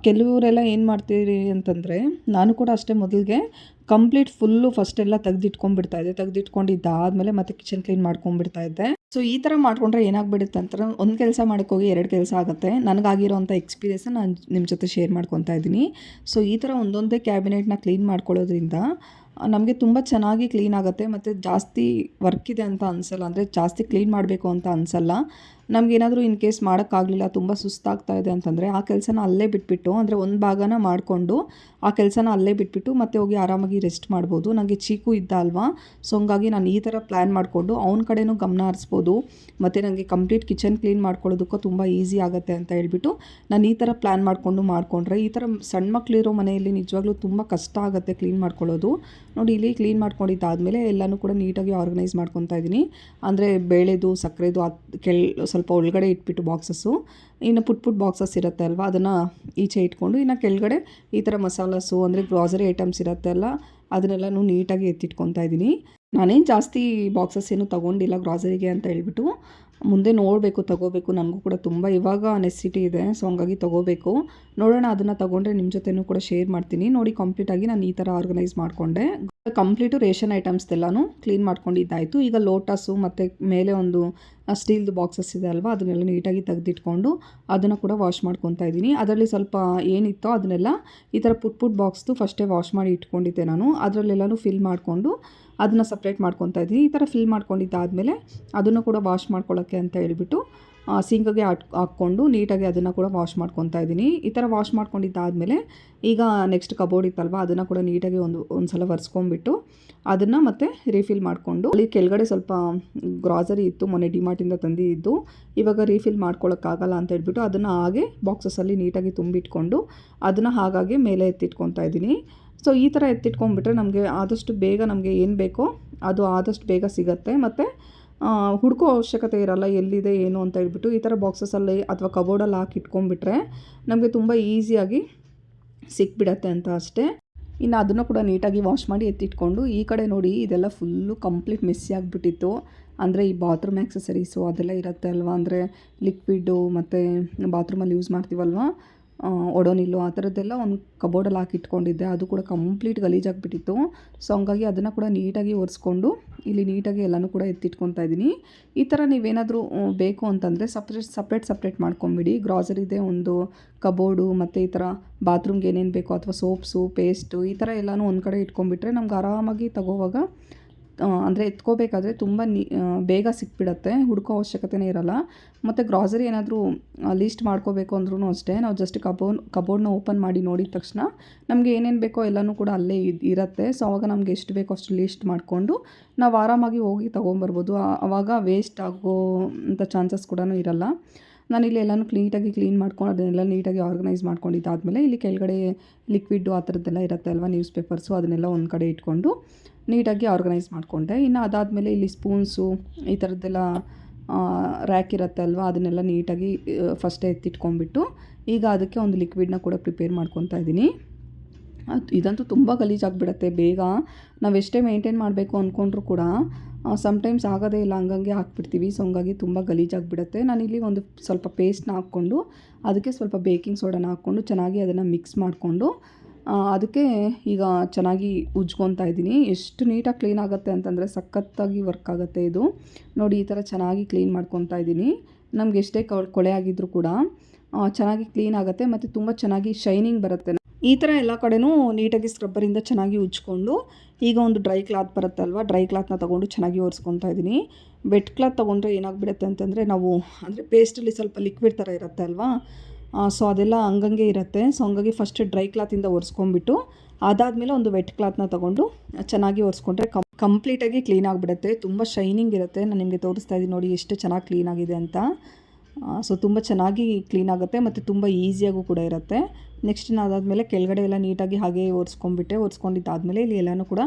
ಕೆಲವರೆಲ್ಲ ಏನು ಮಾಡ್ತೀರಿ ಅಂತಂದರೆ, ನಾನು ಕೂಡ ಅಷ್ಟೇ ಮೊದಲಿಗೆ ಕಂಪ್ಲೀಟ್ ಫುಲ್ಲು ಫಸ್ಟೆಲ್ಲ ತೆಗೆದಿಟ್ಕೊಂಡ್ಬಿಡ್ತಾಯಿದ್ದೆ. ತೆಗೆದಿಟ್ಕೊಂಡಿದ್ದಾದಮೇಲೆ ಮತ್ತೆ ಕಿಚನ್ ಕ್ಲೀನ್ ಮಾಡ್ಕೊಂಡ್ಬಿಡ್ತಾ ಇದ್ದೆ. ಸೊ ಈ ಥರ ಮಾಡ್ಕೊಂಡ್ರೆ ಏನಾಗ್ಬಿಡುತ್ತೆ ಅಂತಾರೆ, ಒಂದು ಕೆಲಸ ಮಾಡೋಕ್ಕೋಗಿ 2 ಕೆಲಸ ಆಗುತ್ತೆ. ನನಗಾಗಿರೋಂಥ ಎಕ್ಸ್ಪೀರಿಯನ್ಸ್ನ ನಾನು ನಿಮ್ಮ ಜೊತೆ ಶೇರ್ ಮಾಡ್ಕೊತಾ ಇದ್ದೀನಿ. ಸೊ ಈ ಥರ ಒಂದೊಂದೇ ಕ್ಯಾಬಿನೆಟ್ನ ಕ್ಲೀನ್ ಮಾಡ್ಕೊಳ್ಳೋದ್ರಿಂದ ನಮಗೆ ತುಂಬ ಚೆನ್ನಾಗಿ ಕ್ಲೀನ್ ಆಗುತ್ತೆ ಮತ್ತು ಜಾಸ್ತಿ ವರ್ಕ್ ಇದೆ ಅಂತ ಅನಿಸಲ್ಲ, ಅಂದರೆ ಜಾಸ್ತಿ ಕ್ಲೀನ್ ಮಾಡಬೇಕು ಅಂತ ಅನಿಸಲ್ಲ. ನಮಗೇನಾದರೂ ಇನ್ ಕೇಸ್ ಮಾಡೋಕ್ಕಾಗಲಿಲ್ಲ, ತುಂಬ ಸುಸ್ತಾಗ್ತಾ ಇದೆ ಅಂತಂದರೆ ಆ ಕೆಲಸನ ಅಲ್ಲೇ ಬಿಟ್ಬಿಟ್ಟು, ಅಂದರೆ ಒಂದು ಭಾಗನ ಮಾಡಿಕೊಂಡು ಆ ಕೆಲಸನ ಅಲ್ಲೇ ಬಿಟ್ಬಿಟ್ಟು ಮತ್ತೆ ಹೋಗಿ ಆರಾಮಾಗಿ ರೆಸ್ಟ್ ಮಾಡ್ಬೋದು. ನನಗೆ ಚೀಕು ಇದ್ದ ಅಲ್ವಾ, ಸೊ ಹಂಗಾಗಿ ನಾನು ಈ ಥರ ಪ್ಲ್ಯಾನ್ ಮಾಡಿಕೊಂಡು ಅವನ ಕಡೆನೂ ಗಮನ ಹರಿಸ್ಬೋದು ಮತ್ತು ನನಗೆ ಕಂಪ್ಲೀಟ್ ಕಿಚನ್ ಕ್ಲೀನ್ ಮಾಡ್ಕೊಳ್ಳೋದಕ್ಕೂ ತುಂಬ ಈಸಿ ಆಗುತ್ತೆ ಅಂತ ಹೇಳ್ಬಿಟ್ಟು ನಾನು ಈ ಥರ ಪ್ಲ್ಯಾನ್ ಮಾಡಿಕೊಂಡ್ರೆ, ಈ ಥರ ಸಣ್ಣ ಮಕ್ಕಳಿರೋ ಮನೆಯಲ್ಲಿ ನಿಜವಾಗ್ಲೂ ತುಂಬ ಕಷ್ಟ ಆಗುತ್ತೆ ಕ್ಲೀನ್ ಮಾಡ್ಕೊಳ್ಳೋದು. ನೋಡಿ ಇಲ್ಲಿ ಕ್ಲೀನ್ ಮಾಡ್ಕೊಂಡಿದ್ದಾದಮೇಲೆ ಎಲ್ಲನೂ ಕೂಡ ನೀಟಾಗಿ ಆರ್ಗನೈಸ್ ಮಾಡ್ಕೊತಾ ಇದ್ದೀನಿ. ಅಂದರೆ ಬೇಳೆದು ಸಕ್ಕರೆದು ಸ್ವಲ್ಪ ಒಳಗಡೆ ಇಟ್ಬಿಟ್ಟು ಬಾಕ್ಸಸ್ಸು, ಇನ್ನು ಪುಟ್ ಬಾಕ್ಸಸ್ ಇರುತ್ತೆ ಅಲ್ವಾ, ಅದನ್ನು ಈಚೆ ಇಟ್ಕೊಂಡು ಇನ್ನು ಕೆಳಗಡೆ ಈ ಥರ ಮಸಾಲಾಸು ಅಂದರೆ ಗ್ರಾಸರಿ ಐಟಮ್ಸ್ ಇರುತ್ತೆ ಅಲ್ಲ, ಅದನ್ನೆಲ್ಲನೂ ನೀಟಾಗಿ ಎತ್ತಿಟ್ಕೊತಾ ಇದ್ದೀನಿ. ನಾನೇನು ಜಾಸ್ತಿ ಬಾಕ್ಸಸ್ ಏನು ತೊಗೊಂಡಿಲ್ಲ ಗ್ರಾಸರಿಗೆ ಅಂತ ಹೇಳ್ಬಿಟ್ಟು, ಮುಂದೆ ನೋಡಬೇಕು ತೊಗೋಬೇಕು, ನನಗೂ ಕೂಡ ತುಂಬ ಇವಾಗ ನೆಸಿಟಿ ಇದೆ, ಸೊ ಹಂಗಾಗಿ ತೊಗೋಬೇಕು. ನೋಡೋಣ, ಅದನ್ನು ತೊಗೊಂಡ್ರೆ ನಿಮ್ಮ ಜೊತೆನೂ ಕೂಡ ಶೇರ್ ಮಾಡ್ತೀನಿ. ನೋಡಿ ಕಂಪ್ಲೀಟಾಗಿ ನಾನು ಈ ಥರ ಆರ್ಗನೈಸ್ ಮಾಡಿಕೊಂಡೆ. ಕಂಪ್ಲೀಟು ರೇಷನ್ ಐಟಮ್ಸ್ದೆಲ್ಲನೂ ಕ್ಲೀನ್ ಮಾಡ್ಕೊಂಡಿದ್ದಾಯಿತು. ಈಗ ಲೋಟಸ್ಸು ಮತ್ತು ಮೇಲೆ ಒಂದು ಸ್ಟೀಲ್ದು ಬಾಕ್ಸಸ್ ಇದೆ ಅಲ್ವಾ, ಅದನ್ನೆಲ್ಲ ನೀಟಾಗಿ ತೆಗೆದಿಟ್ಕೊಂಡು ಅದನ್ನು ಕೂಡ ವಾಶ್ ಮಾಡ್ಕೊತಾ ಇದ್ದೀನಿ. ಅದರಲ್ಲಿ ಸ್ವಲ್ಪ ಏನಿತ್ತೋ ಅದನ್ನೆಲ್ಲ ಈ ಥರ ಪುಟ್ ಬಾಕ್ಸ್ದು ಫಸ್ಟೇ ವಾಶ್ ಮಾಡಿ ಇಟ್ಕೊಂಡಿದ್ದೆ ನಾನು. ಅದರಲ್ಲೆಲ್ಲನೂ ಫಿಲ್ ಮಾಡಿಕೊಂಡು ಅದನ್ನು ಸಪ್ರೇಟ್ ಮಾಡ್ಕೊತಾ ಇದ್ದೀನಿ. ಈ ಥರ ಫಿಲ್ ಮಾಡ್ಕೊಂಡಿದ್ದಾದಮೇಲೆ ಅದನ್ನು ಕೂಡ ವಾಶ್ ಮಾಡ್ಕೊಳ್ಳೋಕ್ಕೆ ಅಂತ ಹೇಳ್ಬಿಟ್ಟು ಸಿಂಕ್ಗೆ ಹಾಕ್ಕೊಂಡು ನೀಟಾಗಿ ಅದನ್ನು ಕೂಡ ವಾಶ್ ಮಾಡ್ಕೊತಾ ಇದ್ದೀನಿ. ಈ ಥರ ವಾಶ್ ಮಾಡ್ಕೊಂಡಿದ್ದಾದಮೇಲೆ ಈಗ ನೆಕ್ಸ್ಟ್ ಕಬೋರ್ಡ್ ಇತ್ತಲ್ವ, ಅದನ್ನು ಕೂಡ ನೀಟಾಗಿ ಒಂದು ಸಲ ಒರೆಸ್ಕೊಂಡ್ಬಿಟ್ಟು ಅದನ್ನು ಮತ್ತೆ ರೀಫಿಲ್ ಮಾಡಿಕೊಂಡು, ಅಲ್ಲಿ ಕೆಳಗಡೆ ಸ್ವಲ್ಪ ಗ್ರಾಸರಿ ಇತ್ತು, ಮೊನ್ನೆ ಡಿಮಾರ್ಟಿಂದ ತಂದಿದ್ದು, ಇವಾಗ ರೀಫಿಲ್ ಮಾಡ್ಕೊಳ್ಳೋಕ್ಕಾಗಲ್ಲ ಅಂತ ಹೇಳ್ಬಿಟ್ಟು ಅದನ್ನು ಹಾಗೆ ಬಾಕ್ಸಸ್ಸಲ್ಲಿ ನೀಟಾಗಿ ತುಂಬಿಟ್ಕೊಂಡು ಅದನ್ನು ಹಾಗಾಗಿ ಮೇಲೆ ಎತ್ತಿಟ್ಕೊತಾ ಇದ್ದೀನಿ. ಸೊ ಈ ಥರ ಎತ್ತಿಟ್ಕೊಂಡ್ಬಿಟ್ರೆ ನಮಗೆ ಆದಷ್ಟು ಬೇಗ ನಮಗೆ ಏನು ಬೇಕೋ ಅದು ಆದಷ್ಟು ಬೇಗ ಸಿಗುತ್ತೆ ಮತ್ತು ಹುಡುಕೋ ಅವಶ್ಯಕತೆ ಇರೋಲ್ಲ ಎಲ್ಲಿದೆ ಏನು ಅಂತ ಹೇಳ್ಬಿಟ್ಟು. ಈ ಥರ ಬಾಕ್ಸಸ್ಸಲ್ಲಿ ಅಥವಾ ಕಬೋರ್ಡಲ್ಲಿ ಹಾಕಿ ಇಟ್ಕೊಂಡ್ಬಿಟ್ರೆ ನಮಗೆ ತುಂಬ ಈಸಿಯಾಗಿ ಸಿಕ್ಬಿಡತ್ತೆ ಅಂತ ಅಷ್ಟೇ. ಇನ್ನು ಅದನ್ನು ಕೂಡ ನೀಟಾಗಿ ವಾಶ್ ಮಾಡಿ ಎತ್ತಿಟ್ಕೊಂಡು, ಈ ಕಡೆ ನೋಡಿ ಇದೆಲ್ಲ ಫುಲ್ಲು ಕಂಪ್ಲೀಟ್ ಮೆಸ್ಸಿ ಆಗಿಬಿಟ್ಟಿತ್ತು. ಅಂದರೆ ಈ ಬಾತ್ರೂಮ್ ಆ್ಯಕ್ಸಸರೀಸು ಅದೆಲ್ಲ ಇರುತ್ತೆ ಅಲ್ವಾ, ಅಂದರೆ ಲಿಕ್ವಿಡ್ಡು ಮತ್ತು ಬಾತ್ರೂಮಲ್ಲಿ ಯೂಸ್ ಮಾಡ್ತೀವಲ್ವ, ಒಡೋನಿಲ್ಲು ಆ ಥರದ್ದೆಲ್ಲ ಒಂದು ಕಬೋರ್ಡಲ್ಲಿ ಹಾಕಿ ಇಟ್ಕೊಂಡಿದ್ದೆ. ಅದು ಕೂಡ ಕಂಪ್ಲೀಟ್ ಗಲೀಜಾಗಿಬಿಟ್ಟಿತ್ತು. ಸೊ ಹಂಗಾಗಿ ಅದನ್ನು ಕೂಡ ನೀಟಾಗಿ ಒರೆಸ್ಕೊಂಡು ಇಲ್ಲಿ ನೀಟಾಗಿ ಎಲ್ಲನೂ ಕೂಡ ಎತ್ತಿಟ್ಕೊತಾ ಇದ್ದೀನಿ. ಈ ಥರ ನೀವೇನಾದರೂ ಬೇಕು ಅಂತಂದರೆ ಸಪ್ರೇಟ್ ಮಾಡ್ಕೊಂಬಿಡಿ. ಗ್ರಾಸರಿದೆ ಒಂದು ಕಬೋರ್ಡು ಮತ್ತು ಈ ಥರ ಬಾತ್ರೂಮ್ಗೆ ಏನೇನು ಬೇಕೋ ಅಥವಾ ಸೋಪ್ಸು ಪೇಸ್ಟು ಈ ಥರ ಎಲ್ಲನೂ ಒಂದು ಕಡೆ ಇಟ್ಕೊಂಡ್ಬಿಟ್ರೆ ನಮ್ಗೆ ಆರಾಮಾಗಿ ತಗೋವಾಗ ಅಂದರೆ ಎತ್ಕೋಬೇಕಾದ್ರೆ ತುಂಬ ಬೇಗ ಸಿಕ್ಬಿಡತ್ತೆ, ಹುಡುಕೋ ಅವಶ್ಯಕತೆನೇ ಇರೋಲ್ಲ. ಮತ್ತು ಗ್ರಾಸರಿ ಏನಾದರೂ ಲೀಸ್ಟ್ ಮಾಡ್ಕೋಬೇಕು ಅಂದ್ರೂ ಅಷ್ಟೇ, ನಾವು ಜಸ್ಟ್ ಕಬೋರ್ಡ್ನ ಓಪನ್ ಮಾಡಿ ನೋಡಿದ ತಕ್ಷಣ ನಮಗೆ ಏನೇನು ಬೇಕೋ ಎಲ್ಲನೂ ಕೂಡ ಅಲ್ಲೇ ಇರುತ್ತೆ. ಸೊ ಆವಾಗ ನಮಗೆ ಎಷ್ಟು ಬೇಕೋ ಅಷ್ಟು ಲೀಸ್ಟ್ ಮಾಡಿಕೊಂಡು ನಾವು ಆರಾಮಾಗಿ ಹೋಗಿ ತೊಗೊಂಬರ್ಬೋದು. ಆವಾಗ ವೇಸ್ಟ್ ಆಗೋ ಅಂಥ ಚಾನ್ಸಸ್ ಕೂಡ ಇರೋಲ್ಲ. ನಾನಿಲ್ಲಿ ಎಲ್ಲನೂ ನೀಟಾಗಿ ಕ್ಲೀನ್ ಮಾಡ್ಕೊಂಡು ಅದನ್ನೆಲ್ಲ ನೀಟಾಗಿ ಆರ್ಗನೈಸ್ ಮಾಡ್ಕೊಂಡಿದ್ದಾದಮೇಲೆ ಇಲ್ಲಿ ಕೆಳಗಡೆ ಲಿಕ್ವಿಡ್ಡು ಆ ಥರದ್ದೆಲ್ಲ ಇರುತ್ತೆ ಅಲ್ವಾ, ನ್ಯೂಸ್ ಪೇಪರ್ಸು ಅದನ್ನೆಲ್ಲ ಒಂದು ಕಡೆ ಇಟ್ಕೊಂಡು ನೀಟಾಗಿ ಆರ್ಗನೈಸ್ ಮಾಡಿಕೊಂಡೆ. ಇನ್ನು ಅದಾದಮೇಲೆ ಇಲ್ಲಿ ಸ್ಪೂನ್ಸು ಈ ಥರದ್ದೆಲ್ಲ ರ್ಯಾಕ್ ಇರುತ್ತೆ ಅಲ್ವಾ, ಅದನ್ನೆಲ್ಲ ನೀಟಾಗಿ ಫಸ್ಟೇ ಎತ್ತಿಟ್ಕೊಂಡ್ಬಿಟ್ಟು ಈಗ ಅದಕ್ಕೆ ಒಂದು ಲಿಕ್ವಿಡ್ನ ಕೂಡ ಪ್ರಿಪೇರ್ ಮಾಡ್ಕೊತಾ ಇದ್ದೀನಿ. ಇದಂತೂ ತುಂಬ ಗಲೀಜಾಗಿಬಿಡುತ್ತೆ ಬೇಗ. ನಾವು ಎಷ್ಟೇ ಮೇಂಟೈನ್ ಮಾಡಬೇಕು ಅಂದ್ಕೊಂಡ್ರೂ ಕೂಡ ಸಮ್ಟೈಮ್ಸ್ ಆಗೋದೇ ಇಲ್ಲ, ಹಂಗಂಗೆ ಹಾಕ್ಬಿಡ್ತೀವಿ. ಸೊ ಹಂಗಾಗಿ ತುಂಬ ಗಲೀಜಾಗಿಬಿಡುತ್ತೆ. ನಾನಿಲ್ಲಿ ಒಂದು ಸ್ವಲ್ಪ ಪೇಸ್ಟ್ನ ಹಾಕ್ಕೊಂಡು ಅದಕ್ಕೆ ಸ್ವಲ್ಪ ಬೇಕಿಂಗ್ ಸೋಡಾನ ಹಾಕ್ಕೊಂಡು ಚೆನ್ನಾಗಿ ಅದನ್ನು ಮಿಕ್ಸ್ ಮಾಡಿಕೊಂಡು ಅದಕ್ಕೆ ಈಗ ಚೆನ್ನಾಗಿ ಉಜ್ಕೊತಾ ಇದ್ದೀನಿ. ಎಷ್ಟು ನೀಟಾಗಿ ಕ್ಲೀನ್ ಆಗುತ್ತೆ ಅಂತಂದರೆ ಸಖತ್ತಾಗಿ ವರ್ಕ್ ಆಗುತ್ತೆ ಇದು. ನೋಡಿ ಈ ಥರ ಚೆನ್ನಾಗಿ ಕ್ಲೀನ್ ಮಾಡ್ಕೊತಾ ಇದ್ದೀನಿ. ನಮ್ಗೆ ಎಷ್ಟೇ ಕೊಳೆ ಆಗಿದ್ರೂ ಕೂಡ ಚೆನ್ನಾಗಿ ಕ್ಲೀನ್ ಆಗುತ್ತೆ ಮತ್ತು ತುಂಬ ಚೆನ್ನಾಗಿ ಶೈನಿಂಗ್ ಬರುತ್ತೆ. ಈ ಥರ ಎಲ್ಲ ಕಡೆನೂ ನೀಟಾಗಿ ಸ್ಕ್ರಬ್ಬರಿಂದ ಚೆನ್ನಾಗಿ ಉಜ್ಕೊಂಡು ಈಗ ಒಂದು ಡ್ರೈ ಕ್ಲಾತ್ ಬರುತ್ತಲ್ವ, ಡ್ರೈ ಕ್ಲಾತ್ನ ತೊಗೊಂಡು ಚೆನ್ನಾಗಿ ಒರೆಸ್ಕೊತಾ ಇದ್ದೀನಿ. ವೆಟ್ ಕ್ಲಾತ್ ತೊಗೊಂಡ್ರೆ ಏನಾಗ್ಬಿಡುತ್ತೆ ಅಂತಂದರೆ ನಾವು ಅಂದರೆ ಪೇಸ್ಟಲ್ಲಿ ಸ್ವಲ್ಪ ಲಿಕ್ವಿಡ್ ಥರ ಇರುತ್ತೆ ಅಲ್ವಾ, ಸೊ ಅದೆಲ್ಲ ಹಂಗಂಗೆ ಇರುತ್ತೆ. ಸೊ ಹಂಗಾಗಿ ಫಸ್ಟ್ ಡ್ರೈ ಕ್ಲಾತಿಂದ ಒರೆಸ್ಕೊಂಬಿಟ್ಟು ಅದಾದಮೇಲೆ ಒಂದು ವೆಟ್ ಕ್ಲಾತ್ನ ತೊಗೊಂಡು ಚೆನ್ನಾಗಿ ಒರೆಸ್ಕೊಂಡ್ರೆ ಕಂಪ್ಲೀಟಾಗಿ ಕ್ಲೀನ್ ಆಗಿಬಿಡುತ್ತೆ. ತುಂಬ ಶೈನಿಂಗ್ ಇರುತ್ತೆ. ನಾನು ನಿಮಗೆ ತೋರಿಸ್ತಾ ಇದ್ದೀನಿ ನೋಡಿ ಎಷ್ಟು ಚೆನ್ನಾಗಿ ಕ್ಲೀನ್ ಆಗಿದೆ ಅಂತ. ಸೊ ತುಂಬ ಚೆನ್ನಾಗಿ ಕ್ಲೀನ್ ಆಗುತ್ತೆ ಮತ್ತು ತುಂಬ ಈಸಿಯಾಗೂ ಕೂಡ ಇರುತ್ತೆ. ನೆಕ್ಸ್ಟ್ ನಾನು ಅದಾದಮೇಲೆ ಕೆಳಗಡೆ ಎಲ್ಲ ನೀಟಾಗಿ ಹಾಗೆ ಒರೆಸ್ಕೊಂಡಿದ್ದಾದಮೇಲೆ ಇಲ್ಲಿ ಎಲ್ಲನೂ ಕೂಡ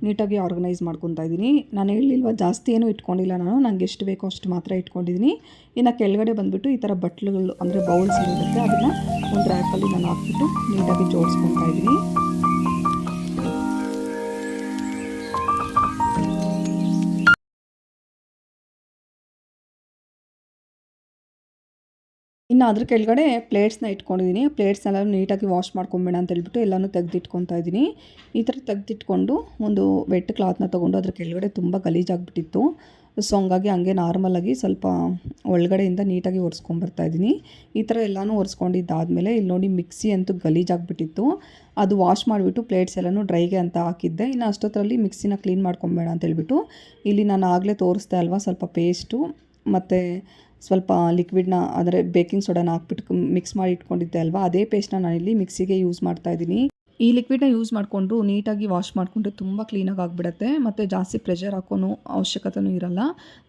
ನೀಟಾಗಿ ಆರ್ಗನೈಸ್ ಮಾಡ್ಕೊತಾ ಇದ್ದೀನಿ. ನಾನು ಹೇಳಿಲ್ವ ಜಾಸ್ತಿ ಏನೂ ಇಟ್ಕೊಂಡಿಲ್ಲ, ನಾನು ನನಗೆ ಎಷ್ಟು ಬೇಕೋ ಅಷ್ಟು ಮಾತ್ರ ಇಟ್ಕೊಂಡಿದ್ದೀನಿ. ಇನ್ನು ಕೆಳಗಡೆ ಬಂದುಬಿಟ್ಟು ಈ ಥರ ಬಟ್ಲುಗಳು ಅಂದರೆ ಬೌಲ್ಸ್ ಇರುತ್ತೆ, ಅದನ್ನು ಒಂದು ರ್ಯಾಕಲ್ಲಿ ನಾನು ಹಾಕ್ಬಿಟ್ಟು ನೀಟಾಗಿ ಜೋಡಿಸ್ಕೊತಾ ಇದ್ದೀನಿ. ಇನ್ನು ಅದ್ರ ಕೆಳಗಡೆ ಪ್ಲೇಟ್ಸ್ನ ಇಟ್ಕೊಂಡಿದ್ದೀನಿ. ಪ್ಲೇಟ್ಸ್ನೆಲ್ಲ ನೀಟಾಗಿ ವಾಶ್ ಮಾಡ್ಕೊಂಬೇಡ ಅಂತ ಹೇಳ್ಬಿಟ್ಟು ಎಲ್ಲನೂ ತೆಗೆದಿಟ್ಕೊತಾ ಇದ್ದೀನಿ. ಈ ಥರ ತೆಗೆದಿಟ್ಕೊಂಡು ಒಂದು ವೆಟ್ ಕ್ಲಾತ್ನ ತೊಗೊಂಡು ಅದ್ರ ಕೆಳಗಡೆ ತುಂಬ ಗಲೀಜಾಗಿಬಿಟ್ಟಿತ್ತು. ಸೊ ಹಂಗಾಗಿ ಹಂಗೆ ನಾರ್ಮಲಾಗಿ ಸ್ವಲ್ಪ ಒಳಗಡೆಯಿಂದ ನೀಟಾಗಿ ಒರೆಸ್ಕೊಂಬರ್ತಾಯಿದ್ದೀನಿ. ಈ ಥರ ಎಲ್ಲನೂ ಒರೆಸ್ಕೊಂಡಿದ್ದಾದಮೇಲೆ ಇಲ್ಲಿ ನೋಡಿ ಮಿಕ್ಸಿ ಅಂತೂ ಗಲೀಜಾಗಿಬಿಟ್ಟಿತ್ತು. ಅದು ವಾಶ್ ಮಾಡಿಬಿಟ್ಟು ಪ್ಲೇಟ್ಸ್ ಎಲ್ಲನೂ ಡ್ರೈಗೆ ಅಂತ ಹಾಕಿದ್ದೆ. ಇನ್ನು ಅಷ್ಟೊತ್ತರಲ್ಲಿ ಮಿಕ್ಸಿನ ಕ್ಲೀನ್ ಮಾಡ್ಕೊಂಬೇಡ ಅಂತ ಹೇಳ್ಬಿಟ್ಟು ಇಲ್ಲಿ ನಾನು ಆಗಲೇ ತೋರಿಸ್ದೆ ಅಲ್ವಾ, ಸ್ವಲ್ಪ ಪೇಸ್ಟು ಮತ್ತು ಸ್ವಲ್ಪ ಲಿಕ್ವಿಡ್ನ ಅಂದರೆ ಬೇಕಿಂಗ್ ಸೋಡಾನ ಹಾಕ್ಬಿಟ್ಟು ಮಿಕ್ಸ್ ಮಾಡಿ ಇಟ್ಕೊಂಡಿದ್ದೆ ಅಲ್ವಾ, ಅದೇ ಪೇಸ್ಟ್ನ ನಾನಿಲ್ಲಿ ಮಿಕ್ಸಿಗೆ ಯೂಸ್ ಮಾಡ್ತಾಯಿದ್ದೀನಿ. ಈ ಲಿಕ್ವಿಡ್ನ ಯೂಸ್ ಮಾಡಿಕೊಂಡು ನೀಟಾಗಿ ವಾಶ್ ಮಾಡಿಕೊಂಡ್ರೆ ತುಂಬ ಕ್ಲೀನಾಗಿ ಆಗಿಬಿಡುತ್ತೆ ಮತ್ತು ಜಾಸ್ತಿ ಪ್ರೆಷರ್ ಹಾಕೋನು ಅವಶ್ಯಕತೆಯೂ ಇರಲ್ಲ.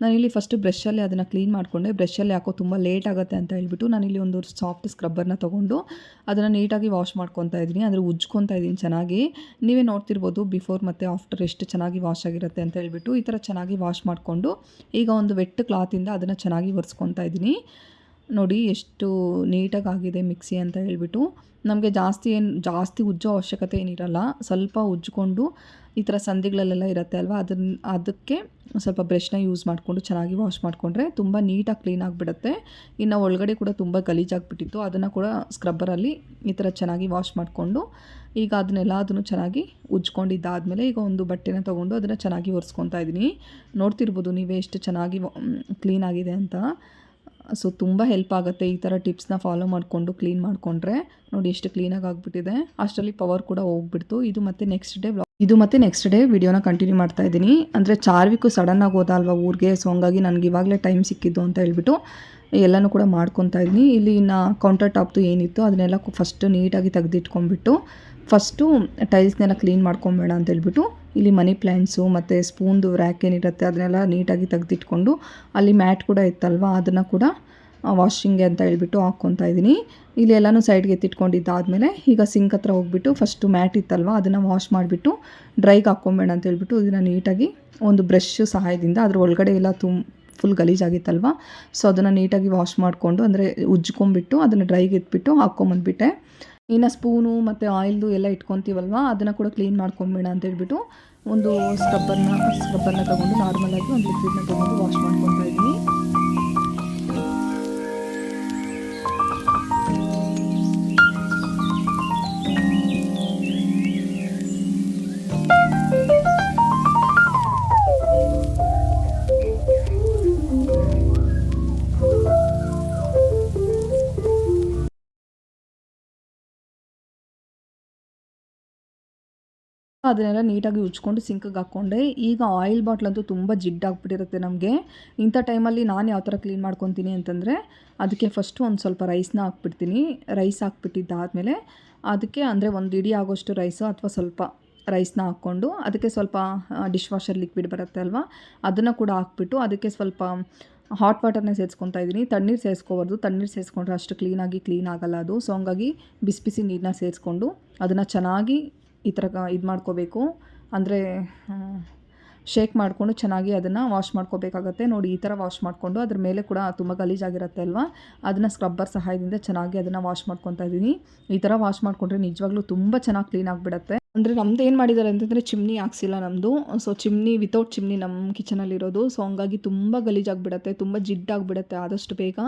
ನಾನಿಲ್ಲಿ ಫಸ್ಟು ಬ್ರಷಲ್ಲಿ ಅದನ್ನು ಕ್ಲೀನ್ ಮಾಡಿಕೊಂಡೆ. ಬ್ರಷಲ್ಲಿ ಹಾಕೋ ತುಂಬ ಲೇಟ್ ಆಗುತ್ತೆ ಅಂತ ಹೇಳ್ಬಿಟ್ಟು ನಾನಿಲ್ಲಿ ಒಂದು ಸಾಫ್ಟ್ ಸ್ಕ್ರಬ್ಬರ್ನ ತೊಗೊಂಡು ಅದನ್ನು ನೀಟಾಗಿ ವಾಶ್ ಮಾಡ್ಕೊತಾ ಇದ್ದೀನಿ, ಅಂದರೆ ಉಜ್ಕೊತಾ ಇದ್ದೀನಿ ಚೆನ್ನಾಗಿ. ನೀವೇ ನೋಡ್ತಿರ್ಬೋದು ಬಿಫೋರ್ ಮತ್ತು ಆಫ್ಟರ್ ಎಷ್ಟು ಚೆನ್ನಾಗಿ ವಾಶ್ ಆಗಿರುತ್ತೆ ಅಂತ ಹೇಳ್ಬಿಟ್ಟು. ಈ ಥರ ಚೆನ್ನಾಗಿ ವಾಶ್ ಮಾಡಿಕೊಂಡು ಈಗ ಒಂದು ವೆಟ್ ಕ್ಲಾತಿಂದ ಅದನ್ನು ಚೆನ್ನಾಗಿ ಒರೆಸ್ಕೊತಾ ಇದ್ದೀನಿ. ನೋಡಿ ಎಷ್ಟು ನೀಟಾಗಿ ಆಗಿದೆ ಮಿಕ್ಸಿ ಅಂತ ಹೇಳ್ಬಿಟ್ಟು. ನಮಗೆ ಜಾಸ್ತಿ ಉಜ್ಜೋ ಅವಶ್ಯಕತೆ ಏನಿರಲ್ಲ. ಸ್ವಲ್ಪ ಉಜ್ಜಿಕೊಂಡು ಈ ಥರ ಸಂದಿಗಳಲ್ಲೆಲ್ಲ ಇರುತ್ತೆ ಅಲ್ವಾ, ಅದಕ್ಕೆ ಸ್ವಲ್ಪ ಬ್ರಷ್ನ ಯೂಸ್ ಮಾಡಿಕೊಂಡು ಚೆನ್ನಾಗಿ ವಾಶ್ ಮಾಡಿಕೊಂಡ್ರೆ ತುಂಬ ನೀಟಾಗಿ ಕ್ಲೀನ್ ಆಗಿಬಿಡುತ್ತೆ. ಇನ್ನು ಒಳಗಡೆ ಕೂಡ ತುಂಬ ಗಲೀಜಾಗಿಬಿಟ್ಟಿತ್ತು, ಅದನ್ನು ಕೂಡ ಸ್ಕ್ರಬ್ಬರಲ್ಲಿ ಈ ಥರ ಚೆನ್ನಾಗಿ ವಾಶ್ ಮಾಡಿಕೊಂಡು ಈಗ ಅದನ್ನು ಚೆನ್ನಾಗಿ ಉಜ್ಕೊಂಡಿದ್ದಾದಮೇಲೆ ಈಗ ಒಂದು ಬಟ್ಟೆನ ತೊಗೊಂಡು ಅದನ್ನು ಚೆನ್ನಾಗಿ ಒರೆಸ್ಕೊತಾ ಇದ್ದೀನಿ. ನೋಡ್ತಿರ್ಬೋದು ನೀವೇ ಎಷ್ಟು ಚೆನ್ನಾಗಿ ಕ್ಲೀನ್ ಆಗಿದೆ ಅಂತ. ಸೊ ತುಂಬ ಹೆಲ್ಪ್ ಆಗುತ್ತೆ ಈ ಥರ ಟಿಪ್ಸ್ನ ಫಾಲೋ ಮಾಡಿಕೊಂಡು ಕ್ಲೀನ್ ಮಾಡಿಕೊಂಡ್ರೆ. ನೋಡಿ ಎಷ್ಟು ಕ್ಲೀನಾಗಿ ಆಗಿಬಿಟ್ಟಿದೆ. ಅಷ್ಟರಲ್ಲಿ ಪವರ್ ಕೂಡ ಹೋಗ್ಬಿಡ್ತು. ಇದು ಮತ್ತೆ ನೆಕ್ಸ್ಟ್ ಡೇ ವಿಡಿಯೋನ ಕಂಟಿನ್ಯೂ ಮಾಡ್ತಾ ಇದ್ದೀನಿ. ಅಂದರೆ ಚಾರ್ವಿಕು ಸಡನ್ನಾಗಿ ಹೋದ ಅಲ್ವಾ ಊರಿಗೆ, ಸೊ ಹಂಗಾಗಿ ನನಗೆ ಇವಾಗಲೇ ಟೈಮ್ ಸಿಕ್ಕಿದ್ದು ಅಂತ ಹೇಳ್ಬಿಟ್ಟು ಎಲ್ಲನೂ ಕೂಡ ಮಾಡ್ಕೊತಾ ಇದ್ದೀನಿ. ಇಲ್ಲಿ ಇನ್ನು ಕೌಂಟರ್ ಟಾಪ್ದು ಏನಿತ್ತು ಅದನ್ನೆಲ್ಲ ಫಸ್ಟ್ ನೀಟಾಗಿ ತೆಗೆದಿಟ್ಕೊಂಡ್ಬಿಟ್ಟು ಫಸ್ಟು ಟೈಲ್ಸ್ನೆಲ್ಲ ಕ್ಲೀನ್ ಮಾಡ್ಕೊಬೇಡ ಅಂತ ಹೇಳ್ಬಿಟ್ಟು ಇಲ್ಲಿ ಮನಿ ಪ್ಲ್ಯಾಂಟ್ಸು ಮತ್ತು ಸ್ಪೂನ್ದು ರ್ಯಾಕ್ ಏನಿರುತ್ತೆ ಅದನ್ನೆಲ್ಲ ನೀಟಾಗಿ ತೆಗೆದಿಟ್ಕೊಂಡು ಅಲ್ಲಿ ಮ್ಯಾಟ್ ಕೂಡ ಇತ್ತಲ್ವ ಅದನ್ನು ಕೂಡ ವಾಷಿಂಗ್ಗೆ ಅಂತ ಹೇಳ್ಬಿಟ್ಟು ಹಾಕ್ಕೊತಾ ಇದ್ದೀನಿ. ಇಲ್ಲಿ ಎಲ್ಲನೂ ಸೈಡ್ಗೆ ಎತ್ತಿಟ್ಕೊಂಡಿದ್ದಾದಮೇಲೆ ಈಗ ಸಿಂಕ್ ಹತ್ರ ಹೋಗ್ಬಿಟ್ಟು ಫಸ್ಟು ಮ್ಯಾಟ್ ಇತ್ತಲ್ವ ಅದನ್ನು ವಾಶ್ ಮಾಡಿಬಿಟ್ಟು ಡ್ರೈಗೆ ಹಾಕ್ಕೊಬೇಡ ಅಂತ ಹೇಳ್ಬಿಟ್ಟು ಇದನ್ನು ನೀಟಾಗಿ ಒಂದು ಬ್ರಷ್ ಸಹಾಯದಿಂದ ಅದ್ರ ಒಳಗಡೆ ಎಲ್ಲ ಫುಲ್ ಗಲೀಜಾಗಿತ್ತಲ್ವ, ಸೊ ಅದನ್ನು ನೀಟಾಗಿ ವಾಶ್ ಮಾಡಿಕೊಂಡು ಅಂದರೆ ಉಜ್ಕೊಂಬಿಟ್ಟು ಅದನ್ನು ಡ್ರೈಗೆ ಎತ್ಬಿಟ್ಟು ಹಾಕ್ಕೊಂಬಂದ್ಬಿಟ್ಟೆ. ಇನ್ನು ಸ್ಪೂನು ಮತ್ತು ಆಯಿಲ್ದು ಎಲ್ಲ ಇಟ್ಕೊತೀವಲ್ವ ಅದನ್ನು ಕೂಡ ಕ್ಲೀನ್ ಮಾಡ್ಕೊಂಬೇಡ ಅಂತ ಹೇಳ್ಬಿಟ್ಟು ಒಂದು ಸ್ಕ್ರಬ್ಬರ್ನ ತೊಗೊಂಡು ನಾರ್ಮಲಾಗಿ ಒಂದು ಲಿಕ್ವಿಡ್ನ ತೊಗೊಂಡು ವಾಶ್ ಮಾಡ್ಕೊತಾ ಇದ್ದೀನಿ. ಅದನ್ನೆಲ್ಲ ನೀಟಾಗಿ ಉಜ್ಕೊಂಡು ಸಿಂಕಿಗೆ ಹಾಕ್ಕೊಂಡೆ. ಈಗ ಆಯಿಲ್ ಬಾಟ್ಲಂತೂ ತುಂಬ ಜಿಡ್ಡಾಗ್ಬಿಟ್ಟಿರುತ್ತೆ ನಮಗೆ. ಇಂಥ ಟೈಮಲ್ಲಿ ನಾನು ಯಾವ ಥರ ಕ್ಲೀನ್ ಮಾಡ್ಕೊತೀನಿ ಅಂತಂದರೆ ಅದಕ್ಕೆ ಫಸ್ಟು ಒಂದು ಸ್ವಲ್ಪ ರೈಸ್ನ ಹಾಕ್ಬಿಡ್ತೀನಿ. ರೈಸ್ ಹಾಕ್ಬಿಟ್ಟಿದ್ದಾದಮೇಲೆ ಅದಕ್ಕೆ ಅಂದರೆ ಒಂದು ಇಡೀ ಆಗೋಷ್ಟು ರೈಸು ಅಥವಾ ಸ್ವಲ್ಪ ರೈಸ್ನ ಹಾಕ್ಕೊಂಡು ಅದಕ್ಕೆ ಸ್ವಲ್ಪ ಡಿಶ್ ವಾಷರ್ ಲಿಕ್ವಿಡ್ ಬರುತ್ತೆ ಅಲ್ವಾ, ಅದನ್ನು ಕೂಡ ಹಾಕ್ಬಿಟ್ಟು ಅದಕ್ಕೆ ಸ್ವಲ್ಪ ಹಾಟ್ ವಾಟರ್ನ ಸೇರಿಸ್ಕೊತಾ ಇದ್ದೀನಿ. ತಣ್ಣೀರು ಸೇರಿಸ್ಕೋಬಾರ್ದು, ತಣ್ಣೀರು ಸೇರಿಸ್ಕೊಂಡ್ರೆ ಅಷ್ಟು ಕ್ಲೀನ್ ಆಗಲ್ಲ ಅದು. ಸೊ ಹಂಗಾಗಿ ಬಿಸಿ ನೀರನ್ನ ಸೇರಿಸ್ಕೊಂಡು ಅದನ್ನು ಚೆನ್ನಾಗಿ ಈ ಥರ ಇದು ಮಾಡ್ಕೋಬೇಕು, ಅಂದರೆ ಶೇಕ್ ಮಾಡಿಕೊಂಡು ಚೆನ್ನಾಗಿ ಅದನ್ನು ವಾಶ್ ಮಾಡ್ಕೋಬೇಕಾಗತ್ತೆ. ನೋಡಿ ಈ ಥರ ವಾಶ್ ಮಾಡಿಕೊಂಡು ಅದ್ರ ಮೇಲೆ ಕೂಡ ತುಂಬ ಗಲೀಜಾಗಿರುತ್ತೆ ಅಲ್ವಾ, ಅದನ್ನು ಸ್ಕ್ರಬ್ಬರ್ ಸಹಾಯದಿಂದ ಚೆನ್ನಾಗಿ ಅದನ್ನು ವಾಶ್ ಮಾಡ್ಕೊತಾ ಇದ್ದೀನಿ. ಈ ಥರ ವಾಶ್ ಮಾಡಿಕೊಂಡ್ರೆ ನಿಜವಾಗ್ಲೂ ತುಂಬ ಚೆನ್ನಾಗಿ ಕ್ಲೀನ್ ಆಗಿಬಿಡುತ್ತೆ. ಅಂದರೆ ನಮ್ದು ಏನು ಮಾಡಿದ್ದಾರೆ ಅಂತಂದರೆ ಚಿಮ್ನಿ ಹಾಕ್ಸಿಲ್ಲ ನಮ್ಮದು. ಸೊ ಚಿಮ್ನಿ ವಿತೌಟ್ ಚಿಮ್ನಿ ನಮ್ಮ ಕಿಚನಲ್ಲಿರೋದು. ಸೊ ಹಂಗಾಗಿ ತುಂಬ ಗಲೀಜಾಗಿಬಿಡುತ್ತೆ, ತುಂಬ ಜಿಡ್ಡಾಗಿಬಿಡುತ್ತೆ ಆದಷ್ಟು ಬೇಗ.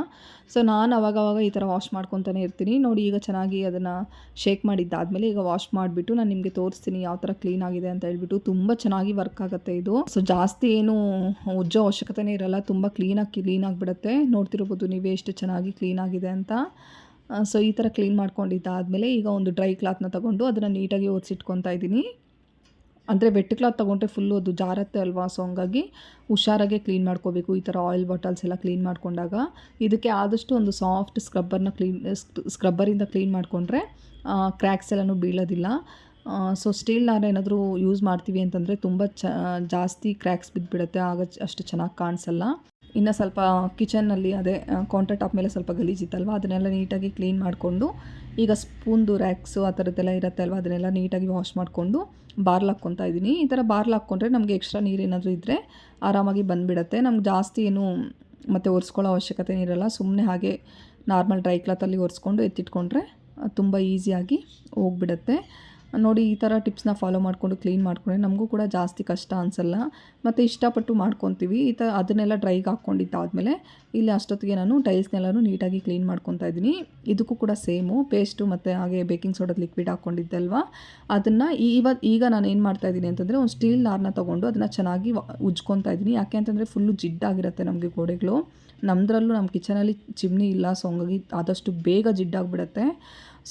ಸೊ ನಾನು ಅವಾಗವಾಗ ಈ ಥರ ವಾಶ್ ಮಾಡ್ಕೊತಾನೆ ಇರ್ತೀನಿ. ನೋಡಿ ಈಗ ಚೆನ್ನಾಗಿ ಅದನ್ನು ಶೇಕ್ ಮಾಡಿದ್ದಾದಮೇಲೆ ಈಗ ವಾಶ್ ಮಾಡಿಬಿಟ್ಟು ನಾನು ನಿಮಗೆ ತೋರಿಸ್ತೀನಿ ಯಾವ ಥರ ಕ್ಲೀನ್ ಆಗಿದೆ ಅಂತ ಹೇಳ್ಬಿಟ್ಟು. ತುಂಬ ಚೆನ್ನಾಗಿ ವರ್ಕ್ ಆಗುತ್ತೆ ಇದು. ಸೊ ಜಾಸ್ತಿ ಏನು ಉಜ್ಜೋ ಅವಶ್ಯಕತೆನೇ ಇರಲ್ಲ, ತುಂಬ ಕ್ಲೀನಾಗಿಬಿಡುತ್ತೆ. ನೋಡ್ತಿರ್ಬೋದು ನೀವೇ ಎಷ್ಟು ಚೆನ್ನಾಗಿ ಕ್ಲೀನ್ ಆಗಿದೆ ಅಂತ. ಸೊ ಈ ಥರ ಕ್ಲೀನ್ ಮಾಡ್ಕೊಂಡಿದ್ದಾದಮೇಲೆ ಈಗ ಒಂದು ಡ್ರೈ ಕ್ಲಾತ್ನ ತೊಗೊಂಡು ಅದನ್ನು ನೀಟಾಗಿ ಒರೆಸಿಟ್ಕೊತಾ ಇದ್ದೀನಿ. ಅಂದರೆ ವೆಟ್ ಕ್ಲಾತ್ ತೊಗೊಂಡ್ರೆ ಫುಲ್ಲು ಅದು ಜಾರತ್ತೆ ಅಲ್ವಾ, ಸೊ ಹಂಗಾಗಿ ಹುಷಾರಾಗೆ ಕ್ಲೀನ್ ಮಾಡ್ಕೋಬೇಕು. ಈ ಥರ ಆಯಿಲ್ ಬಾಟಲ್ಸ್ ಎಲ್ಲ ಕ್ಲೀನ್ ಮಾಡ್ಕೊಂಡಾಗ ಇದಕ್ಕೆ ಆದಷ್ಟು ಒಂದು ಸಾಫ್ಟ್ ಸ್ಕ್ರಬ್ಬರಿಂದ ಕ್ಲೀನ್ ಮಾಡಿಕೊಂಡ್ರೆ ಕ್ರ್ಯಾಕ್ಸ್ ಎಲ್ಲನೂ ಬೀಳೋದಿಲ್ಲ. ಸೊ ಸ್ಟೀಲ್ ನಾರು ಏನಾದರೂ ಯೂಸ್ ಮಾಡ್ತೀವಿ ಅಂತಂದರೆ ತುಂಬ ಜಾಸ್ತಿ ಕ್ರ್ಯಾಕ್ಸ್ ಬಿದ್ದುಬಿಡುತ್ತೆ, ಆಗ ಅಷ್ಟು ಚೆನ್ನಾಗಿ ಕಾಣಿಸಲ್ಲ. ಇನ್ನು ಸ್ವಲ್ಪ ಕಿಚನ್ನಲ್ಲಿ ಅದೇ ಕೌಂಟರ್ ಟಾಪ್ ಮೇಲೆ ಸ್ವಲ್ಪ ಗಲೀಜಿತ್ತಲ್ವ, ಅದನ್ನೆಲ್ಲ ನೀಟಾಗಿ ಕ್ಲೀನ್ ಮಾಡಿಕೊಂಡು ಈಗ ಸ್ಪೂನ್ದು ರ್ಯಾಕ್ಸು ಆ ಥರದ್ದೆಲ್ಲ ಇರುತ್ತೆ ಅಲ್ವ, ಅದನ್ನೆಲ್ಲ ನೀಟಾಗಿ ವಾಶ್ ಮಾಡಿಕೊಂಡು ಬಾರ್ಲ್ ಹಾಕ್ಕೊತಾ ಇದ್ದೀನಿ. ಈ ಥರ ಬಾರ್ಲ್ ಹಾಕ್ಕೊಂಡ್ರೆ ನಮಗೆ ಎಕ್ಸ್ಟ್ರಾ ನೀರೇನಾದರೂ ಇದ್ದರೆ ಆರಾಮಾಗಿ ಬಂದುಬಿಡುತ್ತೆ. ನಮ್ಗೆ ಜಾಸ್ತಿ ಏನು ಮತ್ತು ಒರೆಸ್ಕೊಳ್ಳೋ ಅವಶ್ಯಕತೆ ಇರಲ್ಲ. ಸುಮ್ಮನೆ ಹಾಗೆ ನಾರ್ಮಲ್ ಡ್ರೈ ಕ್ಲಾತಲ್ಲಿ ಒರೆಸ್ಕೊಂಡು ಎತ್ತಿಟ್ಕೊಂಡ್ರೆ ತುಂಬ ಈಸಿಯಾಗಿ ಹೋಗ್ಬಿಡುತ್ತೆ. ನೋಡಿ, ಈ ಥರ ಟಿಪ್ಸ್ನ ಫಾಲೋ ಮಾಡಿಕೊಂಡು ಕ್ಲೀನ್ ಮಾಡಿಕೊಂಡ್ರೆ ನಮಗೂ ಕೂಡ ಜಾಸ್ತಿ ಕಷ್ಟ ಅನಿಸಲ್ಲ ಮತ್ತು ಇಷ್ಟಪಟ್ಟು ಮಾಡ್ಕೊತೀವಿ. ಅದನ್ನೆಲ್ಲ ಡ್ರೈಗೆ ಹಾಕ್ಕೊಂಡಿದ್ದಾದಮೇಲೆ ಇಲ್ಲಿ ಅಷ್ಟೊತ್ತಿಗೆ ನಾನು ಟೈಲ್ಸ್ನೆಲ್ಲನೂ ನೀಟಾಗಿ ಕ್ಲೀನ್ ಮಾಡ್ಕೊತಾ ಇದ್ದೀನಿ. ಇದಕ್ಕೂ ಕೂಡ ಸೇಮು ಪೇಸ್ಟು ಮತ್ತು ಹಾಗೆ ಬೇಕಿಂಗ್ ಸೋಡಾದ ಲಿಕ್ವಿಡ್ ಹಾಕ್ಕೊಂಡಿದ್ದಲ್ವ, ಅದನ್ನು ಈಗ ನಾನು ಏನು ಮಾಡ್ತಾಯಿದ್ದೀನಿ ಅಂತಂದರೆ ಒಂದು ಸ್ಟೀಲ್ ನಾರನ್ನ ತೊಗೊಂಡು ಅದನ್ನು ಚೆನ್ನಾಗಿ ಉಜ್ಕೊತಾ ಇದ್ದೀನಿ. ಯಾಕೆ ಅಂತಂದರೆ ಫುಲ್ಲು ಜಿಡ್ಡಾಗಿರುತ್ತೆ ನಮಗೆ ಗೋಡೆಗಳು. ನಮ್ಮದ್ರಲ್ಲೂ ನಮ್ಮ ಕಿಚನಲ್ಲಿ ಚಿಮ್ನಿ ಇಲ್ಲ, ಸೊ ಹಂಗಾಗಿ ಆದಷ್ಟು ಬೇಗ ಜಿಡ್ಡಾಗಿಬಿಡುತ್ತೆ.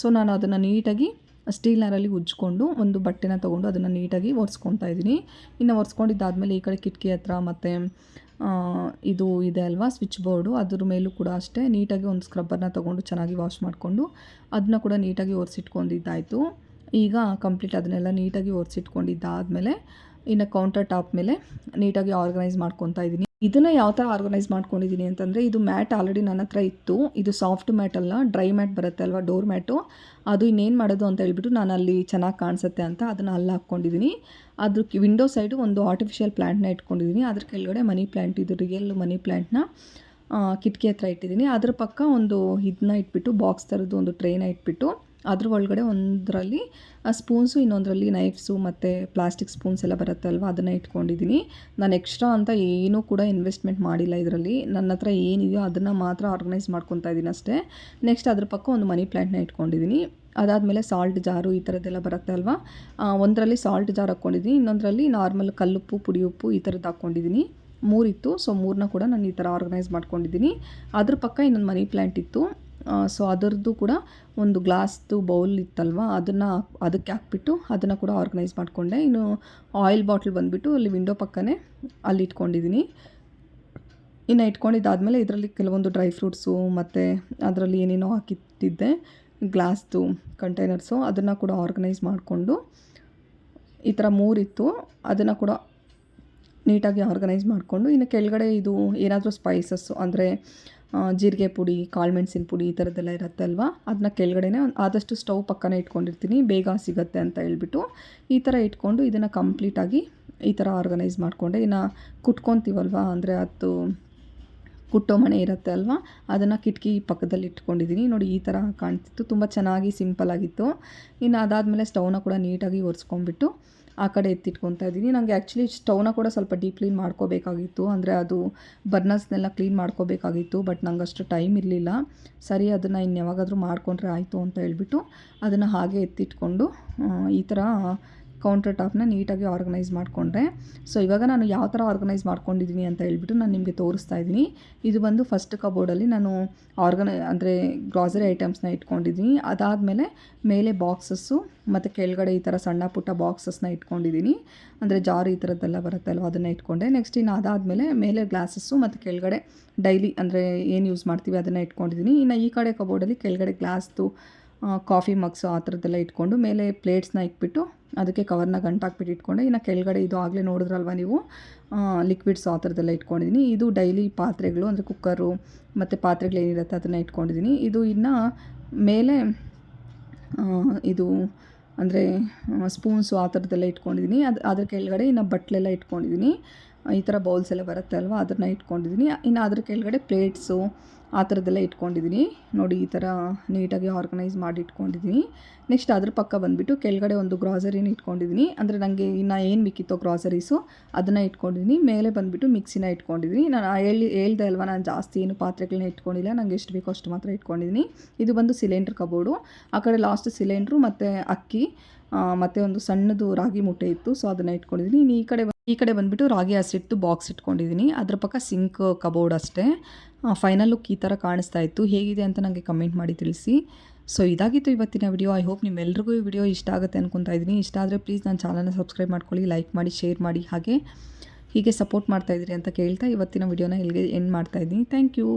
ಸೊ ನಾನು ಅದನ್ನು ನೀಟಾಗಿ ಸ್ಟೀಲ್ ನಾರಲ್ಲಿ ಉಜ್ಕೊಂಡು ಒಂದು ಬಟ್ಟೆನ ತೊಗೊಂಡು ಅದನ್ನು ನೀಟಾಗಿ ಒರೆಸ್ಕೊತಾ ಇದ್ದೀನಿ. ಇನ್ನು ಒರೆಸ್ಕೊಂಡಿದ್ದಾದಮೇಲೆ ಈ ಕಡೆ ಕಿಟಕಿ ಹತ್ರ ಮತ್ತು ಇದು ಇದೆ ಅಲ್ವಾ ಸ್ವಿಚ್ ಬೋರ್ಡು, ಅದ್ರ ಮೇಲೂ ಕೂಡ ಅಷ್ಟೇ ನೀಟಾಗಿ ಒಂದು ಸ್ಕ್ರಬ್ಬರ್ನ ತೊಗೊಂಡು ಚೆನ್ನಾಗಿ ವಾಶ್ ಮಾಡಿಕೊಂಡು ಅದನ್ನ ಕೂಡ ನೀಟಾಗಿ ಒರೆಸಿಟ್ಕೊಂಡಿದ್ದಾಯಿತು. ಈಗ ಕಂಪ್ಲೀಟ್ ಅದನ್ನೆಲ್ಲ ನೀಟಾಗಿ ಒರೆಸಿಟ್ಕೊಂಡಿದ್ದಾದಮೇಲೆ ಇನ್ನು ಕೌಂಟರ್ ಟಾಪ್ ಮೇಲೆ ನೀಟಾಗಿ ಆರ್ಗನೈಸ್ ಮಾಡ್ಕೊತಾ ಇದ್ದೀನಿ. ಇದನ್ನು ಯಾವ ಥರ ಆರ್ಗನೈಸ್ ಮಾಡ್ಕೊಂಡಿದ್ದೀನಿ ಅಂತಂದರೆ, ಇದು ಮ್ಯಾಟ್ ಆಲ್ರೆಡಿ ನನ್ನ ಹತ್ರ ಇತ್ತು. ಇದು ಸಾಫ್ಟ್ ಮ್ಯಾಟ್ ಅಲ್ಲ, ಡ್ರೈ ಮ್ಯಾಟ್ ಬರುತ್ತೆ ಅಲ್ವಾ, ಡೋರ್ ಮ್ಯಾಟು. ಅದು ಇನ್ನೇನು ಮಾಡೋದು ಅಂತ ಹೇಳ್ಬಿಟ್ಟು ನಾನು ಅಲ್ಲಿ ಚೆನ್ನಾಗಿ ಕಾಣಿಸುತ್ತೆ ಅಂತ ಅದನ್ನು ಅಲ್ಲಿ ಹಾಕ್ಕೊಂಡಿದ್ದೀನಿ. ಅದ್ರ ವಿಂಡೋ ಸೈಡು ಒಂದು ಆರ್ಟಿಫಿಷಿಯಲ್ ಪ್ಲ್ಯಾಂಟ್ನ ಇಟ್ಕೊಂಡಿದ್ದೀನಿ. ಅದ್ರ ಕೆಳಗಡೆ ಮನಿ ಪ್ಲ್ಯಾಂಟ್, ಇದು ರಿಯಲ್ ಮನಿ ಪ್ಲ್ಯಾಂಟ್ನ ಕಿಟಕಿ ಹತ್ರ ಇಟ್ಟಿದ್ದೀನಿ. ಅದ್ರ ಪಕ್ಕ ಒಂದು ಇದನ್ನ ಇಟ್ಬಿಟ್ಟು ಬಾಕ್ಸ್ ಥರದ್ದು ಒಂದು ಟ್ರೇನ ಇಟ್ಬಿಟ್ಟು ಅದ್ರ ಒಳಗಡೆ ಒಂದರಲ್ಲಿ ಸ್ಪೂನ್ಸು, ಇನ್ನೊಂದರಲ್ಲಿ ನೈಫ್ಸು ಮತ್ತು ಪ್ಲಾಸ್ಟಿಕ್ ಸ್ಪೂನ್ಸ್ ಎಲ್ಲ ಬರುತ್ತೆ ಅಲ್ವ, ಅದನ್ನು ಇಟ್ಕೊಂಡಿದ್ದೀನಿ. ನಾನು ಎಕ್ಸ್ಟ್ರಾ ಅಂತ ಏನೂ ಕೂಡ ಇನ್ವೆಸ್ಟ್ಮೆಂಟ್ ಮಾಡಿಲ್ಲ ಇದರಲ್ಲಿ. ನನ್ನ ಹತ್ರ ಏನಿದೆಯೋ ಅದನ್ನು ಮಾತ್ರ ಆರ್ಗನೈಸ್ ಮಾಡ್ಕೊತಾ ಇದ್ದೀನಿ ಅಷ್ಟೇ. ನೆಕ್ಸ್ಟ್ ಅದ್ರ ಪಕ್ಕ ಒಂದು ಮನಿ ಪ್ಲ್ಯಾಂಟ್ನ ಇಟ್ಕೊಂಡಿದ್ದೀನಿ. ಅದಾದಮೇಲೆ ಸಾಲ್ಟ್ ಜಾರು ಈ ಥರದ್ದೆಲ್ಲ ಬರುತ್ತೆ ಅಲ್ವಾ, ಒಂದರಲ್ಲಿ ಸಾಲ್ಟ್ ಜಾರ್ ಹಾಕ್ಕೊಂಡಿದ್ದೀನಿ, ಇನ್ನೊಂದರಲ್ಲಿ ನಾರ್ಮಲ್ ಕಲ್ಲುಪ್ಪು, ಪುಡಿ ಉಪ್ಪು ಈ ಥರದ್ದು ಹಾಕ್ಕೊಂಡಿದ್ದೀನಿ. 3 ಇತ್ತು, ಸೊ 3ನ ಕೂಡ ನಾನು ಈ ಥರ ಆರ್ಗನೈಸ್ ಮಾಡ್ಕೊಂಡಿದ್ದೀನಿ. ಅದ್ರ ಪಕ್ಕ ಇನ್ನೊಂದು ಮನಿ ಪ್ಲ್ಯಾಂಟ್ ಇತ್ತು, ಸೊ ಅದರದ್ದು ಕೂಡ ಒಂದು ಗ್ಲಾಸ್ದು ಬೌಲ್ ಇತ್ತಲ್ವ, ಅದಕ್ಕೆ ಹಾಕ್ಬಿಟ್ಟು ಅದನ್ನು ಕೂಡ ಆರ್ಗನೈಸ್ ಮಾಡಿಕೊಂಡೆ. ಇನ್ನು ಆಯಿಲ್ ಬಾಟ್ಲ್ ಬಂದುಬಿಟ್ಟು ಅಲ್ಲಿ ವಿಂಡೋ ಪಕ್ಕನೇ ಅಲ್ಲಿ ಇಟ್ಕೊಂಡಿದ್ದೀನಿ. ಇನ್ನು ಇಟ್ಕೊಂಡಿದ್ದಾದಮೇಲೆ ಇದರಲ್ಲಿ ಕೆಲವೊಂದು ಡ್ರೈ ಫ್ರೂಟ್ಸು ಮತ್ತು ಅದರಲ್ಲಿ ಏನೇನೋ ಹಾಕಿಟ್ಟಿದ್ದೆ ಗ್ಲಾಸ್ದು ಕಂಟೈನರ್ಸು, ಅದನ್ನು ಕೂಡ ಆರ್ಗನೈಸ್ ಮಾಡಿಕೊಂಡು ಈ ಥರ 3 ಇತ್ತು, ಅದನ್ನು ಕೂಡ ನೀಟಾಗಿ ಆರ್ಗನೈಸ್ ಮಾಡಿಕೊಂಡು ಇನ್ನು ಕೆಳಗಡೆ ಇದು ಏನಾದರೂ ಸ್ಪೈಸಸ್ಸು ಅಂದರೆ ಜೀರಿಗೆ ಪುಡಿ, ಕಾಳುಮೆಣಸಿನ ಪುಡಿ ಈ ಥರದ್ದೆಲ್ಲ ಇರುತ್ತೆ ಅಲ್ವಾ, ಅದನ್ನ ಕೆಳಗಡೆನೇ ಆದಷ್ಟು ಸ್ಟವ್ ಪಕ್ಕನೇ ಇಟ್ಕೊಂಡಿರ್ತೀನಿ, ಬೇಗ ಸಿಗುತ್ತೆ ಅಂತ ಹೇಳ್ಬಿಟ್ಟು. ಈ ಥರ ಇಟ್ಕೊಂಡು ಇದನ್ನು ಕಂಪ್ಲೀಟಾಗಿ ಈ ಥರ ಆರ್ಗನೈಸ್ ಮಾಡಿಕೊಂಡೆ. ಇನ್ನು ಕುಟ್ಕೊತೀವಲ್ವ, ಅಂದರೆ ಅದು ಕುಟ್ಟೋ ಮಣೆ ಇರುತ್ತೆ ಅಲ್ವಾ, ಅದನ್ನು ಕಿಟಕಿ ಪಕ್ಕದಲ್ಲಿ ಇಟ್ಕೊಂಡಿದ್ದೀನಿ. ನೋಡಿ, ಈ ಥರ ಕಾಣ್ತಿತ್ತು, ತುಂಬ ಚೆನ್ನಾಗಿ ಸಿಂಪಲ್ಲಾಗಿತ್ತು. ಇನ್ನು ಅದಾದಮೇಲೆ ಸ್ಟವ್ನ ಕೂಡ ನೀಟಾಗಿ ಒರೆಸ್ಕೊಂಡ್ಬಿಟ್ಟು ಆ ಕಡೆ ಎತ್ತಿಟ್ಕೊತಾ ಇದ್ದೀನಿ. ನನಗೆ ಆ್ಯಕ್ಚುಲಿ ಸ್ಟವ್ನ ಕೂಡ ಸ್ವಲ್ಪ ಡೀಪ್ ಕ್ಲೀನ್ ಮಾಡ್ಕೋಬೇಕಾಗಿತ್ತು, ಅಂದರೆ ಅದು ಬರ್ನರ್ಸ್ನೆಲ್ಲ ಕ್ಲೀನ್ ಮಾಡ್ಕೋಬೇಕಾಗಿತ್ತು. ಬಟ್ ನಂಗೆ ಅಷ್ಟು ಟೈಮ್ ಇರಲಿಲ್ಲ. ಸರಿ, ಅದನ್ನು ಇನ್ನು ಯಾವಾಗಾದರೂ ಮಾಡಿಕೊಂಡ್ರೆ ಆಯಿತು ಅಂತ ಹೇಳ್ಬಿಟ್ಟು ಅದನ್ನು ಹಾಗೆ ಎತ್ತಿಟ್ಕೊಂಡು ಈ ಥರ ಕೌಂಟರ್ ಟಾಪ್ನ ನೀಟಾಗಿ ಆರ್ಗನೈಸ್ ಮಾಡಿಕೊಂಡ್ರೆ. ಸೊ ಇವಾಗ ನಾನು ಯಾವ ಥರ ಆರ್ಗನೈಸ್ ಮಾಡ್ಕೊಂಡಿದ್ದೀನಿ ಅಂತ ಹೇಳ್ಬಿಟ್ಟು ನಾನು ನಿಮಗೆ ತೋರಿಸ್ತಾ ಇದ್ದೀನಿ. ಇದು ಬಂದು ಫಸ್ಟ್ ಕಬೋರ್ಡಲ್ಲಿ ನಾನು ಅಂದರೆ ಗ್ರಾಸರಿ ಐಟಮ್ಸ್ನ ಇಟ್ಕೊಂಡಿದ್ದೀನಿ. ಅದಾದಮೇಲೆ ಮೇಲೆ ಬಾಕ್ಸಸ್ಸು ಮತ್ತು ಕೆಳಗಡೆ ಈ ಥರ ಸಣ್ಣ ಪುಟ್ಟ ಬಾಕ್ಸಸ್ನ ಇಟ್ಕೊಂಡಿದ್ದೀನಿ, ಅಂದರೆ ಜಾರ್ ಈ ಥರದ್ದೆಲ್ಲ ಬರುತ್ತೆ ಅಲ್ವ, ಅದನ್ನು ಇಟ್ಕೊಂಡೆ. ನೆಕ್ಸ್ಟ್ ಇನ್ನು ಅದಾದಮೇಲೆ ಮೇಲೆ ಗ್ಲಾಸಸ್ಸು ಮತ್ತು ಕೆಳಗಡೆ ಡೈಲಿ ಅಂದರೆ ಏನು ಯೂಸ್ ಮಾಡ್ತೀವಿ ಅದನ್ನು ಇಟ್ಕೊಂಡಿದ್ದೀನಿ. ಇನ್ನು ಈ ಕಡೆ ಕಬೋರ್ಡಲ್ಲಿ ಕೆಳಗಡೆ ಗ್ಲಾಸ್ದು ಕಾಫಿ ಮಗ್ಸು ಆ ಥರದ್ದೆಲ್ಲ ಇಟ್ಕೊಂಡು ಮೇಲೆ ಪ್ಲೇಟ್ಸ್ನ ಇಟ್ಬಿಟ್ಟು ಅದಕ್ಕೆ ಕವರ್ನ ಗಂಟಾಕ್ಬಿಟ್ಟು ಇಟ್ಕೊಂಡೆ. ಇನ್ನು ಕೆಳಗಡೆ ಇದು ಆಗಲೇ ನೋಡಿದ್ರಲ್ವ ನೀವು, ಲಿಕ್ವಿಡ್ಸ್ ಆ ಥರದ್ದೆಲ್ಲ ಇಟ್ಕೊಂಡಿದ್ದೀನಿ. ಇದು ಡೈಲಿ ಪಾತ್ರೆಗಳು, ಅಂದರೆ ಕುಕ್ಕರು ಮತ್ತು ಪಾತ್ರೆಗಳೇನಿರುತ್ತೆ ಅದನ್ನು ಇಟ್ಕೊಂಡಿದ್ದೀನಿ. ಇದು ಇನ್ನು ಮೇಲೆ ಇದು ಅಂದರೆ ಸ್ಪೂನ್ಸು ಆ ಥರದ್ದೆಲ್ಲ ಇಟ್ಕೊಂಡಿದ್ದೀನಿ. ಅದ್ರ ಕೆಳಗಡೆ ಇನ್ನು ಬಟ್ಲೆಲ್ಲ ಇಟ್ಕೊಂಡಿದ್ದೀನಿ. ಈ ಥರ ಬೌಲ್ಸ್ ಎಲ್ಲ ಬರುತ್ತೆ ಅಲ್ವ, ಅದನ್ನು ಇಟ್ಕೊಂಡಿದ್ದೀನಿ. ಇನ್ನು ಅದ್ರ ಕೆಳಗಡೆ ಪ್ಲೇಟ್ಸು ಆ ಥರದ್ದೆಲ್ಲ ಇಟ್ಕೊಂಡಿದ್ದೀನಿ. ನೋಡಿ, ಈ ಥರ ನೀಟಾಗಿ ಆರ್ಗನೈಸ್ ಮಾಡಿ ಇಟ್ಕೊಂಡಿದ್ದೀನಿ. ನೆಕ್ಸ್ಟ್ ಅದ್ರ ಪಕ್ಕ ಬಂದುಬಿಟ್ಟು ಕೆಳಗಡೆ ಒಂದು ಗ್ರಾಸರಿನ ಇಟ್ಕೊಂಡಿದ್ದೀನಿ, ಅಂದರೆ ನನಗೆ ಇನ್ನು ಏನು ಮಿಕ್ಕಿತ್ತೋ ಗ್ರಾಸರೀಸು ಅದನ್ನು ಇಟ್ಕೊಂಡಿದ್ದೀನಿ. ಮೇಲೆ ಬಂದುಬಿಟ್ಟು ಮಿಕ್ಸಿನ ಇಟ್ಕೊಂಡಿದ್ದೀನಿ. ನಾನು ಹೇಳ್ದೆ ಅಲ್ವ, ನಾನು ಜಾಸ್ತಿ ಏನು ಪಾತ್ರೆಗಳನ್ನ ಇಟ್ಕೊಂಡಿಲ್ಲ, ನನಗೆ ಎಷ್ಟು ಬೇಕೋ ಅಷ್ಟು ಮಾತ್ರ ಇಟ್ಕೊಂಡಿದ್ದೀನಿ. ಇದು ಬಂದು ಸಿಲಿಂಡ್ರ್ ಕಬೋರ್ಡು. ಆ ಕಡೆ ಲಾಸ್ಟ್ ಸಿಲಿಂಡ್ರು ಮತ್ತು ಅಕ್ಕಿ ಮತ್ತು ಒಂದು ಸಣ್ಣದು ರಾಗಿ ಮುಟ್ಟೆ ಇತ್ತು, ಸೊ ಅದನ್ನು ಇಟ್ಕೊಂಡಿದ್ದೀನಿ. ಇನ್ನು ಈ ಕಡೆ ಬಂದುಬಿಟ್ಟು ರಾಗಿ ಹಸಿಟ್ಟು ಬಾಕ್ಸ್ ಇಟ್ಕೊಂಡಿದ್ದೀನಿ. ಅದ್ರ ಪಕ್ಕ ಸಿಂಕ್ ಕಬೋರ್ಡ್ ಅಷ್ಟೇ. ಫೈನಲ್ ಲುಕ್ ಈ ಥರ ಕಾಣಿಸ್ತಾ ಇತ್ತು. ಹೇಗಿದೆ ಅಂತ ನನಗೆ ಕಮೆಂಟ್ ಮಾಡಿ ತಿಳಿಸಿ. ಸೊ ಇದಾಗಿತ್ತು ಇವತ್ತಿನ ವಿಡಿಯೋ. ಐ ಹೋಪ್ ನಿಮ್ಮೆಲ್ರಿಗೂ ಈ ವಿಡಿಯೋ ಇಷ್ಟ ಆಗುತ್ತೆ ಅನ್ಕೊತಾ ಇದ್ದೀನಿ. ಇಷ್ಟ ಆದರೆ ಪ್ಲೀಸ್ ನನ್ನ ಚಾನಲ್ನ ಸಬ್ಸ್ಕ್ರೈಬ್ ಮಾಡ್ಕೊಳ್ಳಿ, ಲೈಕ್ ಮಾಡಿ, ಶೇರ್ ಮಾಡಿ, ಹಾಗೆ ಹೀಗೆ ಸಪೋರ್ಟ್ ಮಾಡ್ತಾಯಿದ್ದೀರಿ ಅಂತ ಕೇಳ್ತಾ ಇವತ್ತಿನ ವಿಡಿಯೋನ ಇಲ್ಲಿಗೆ ಎಂಡ್ ಮಾಡ್ತಾಯಿದ್ದೀನಿ. Thank you.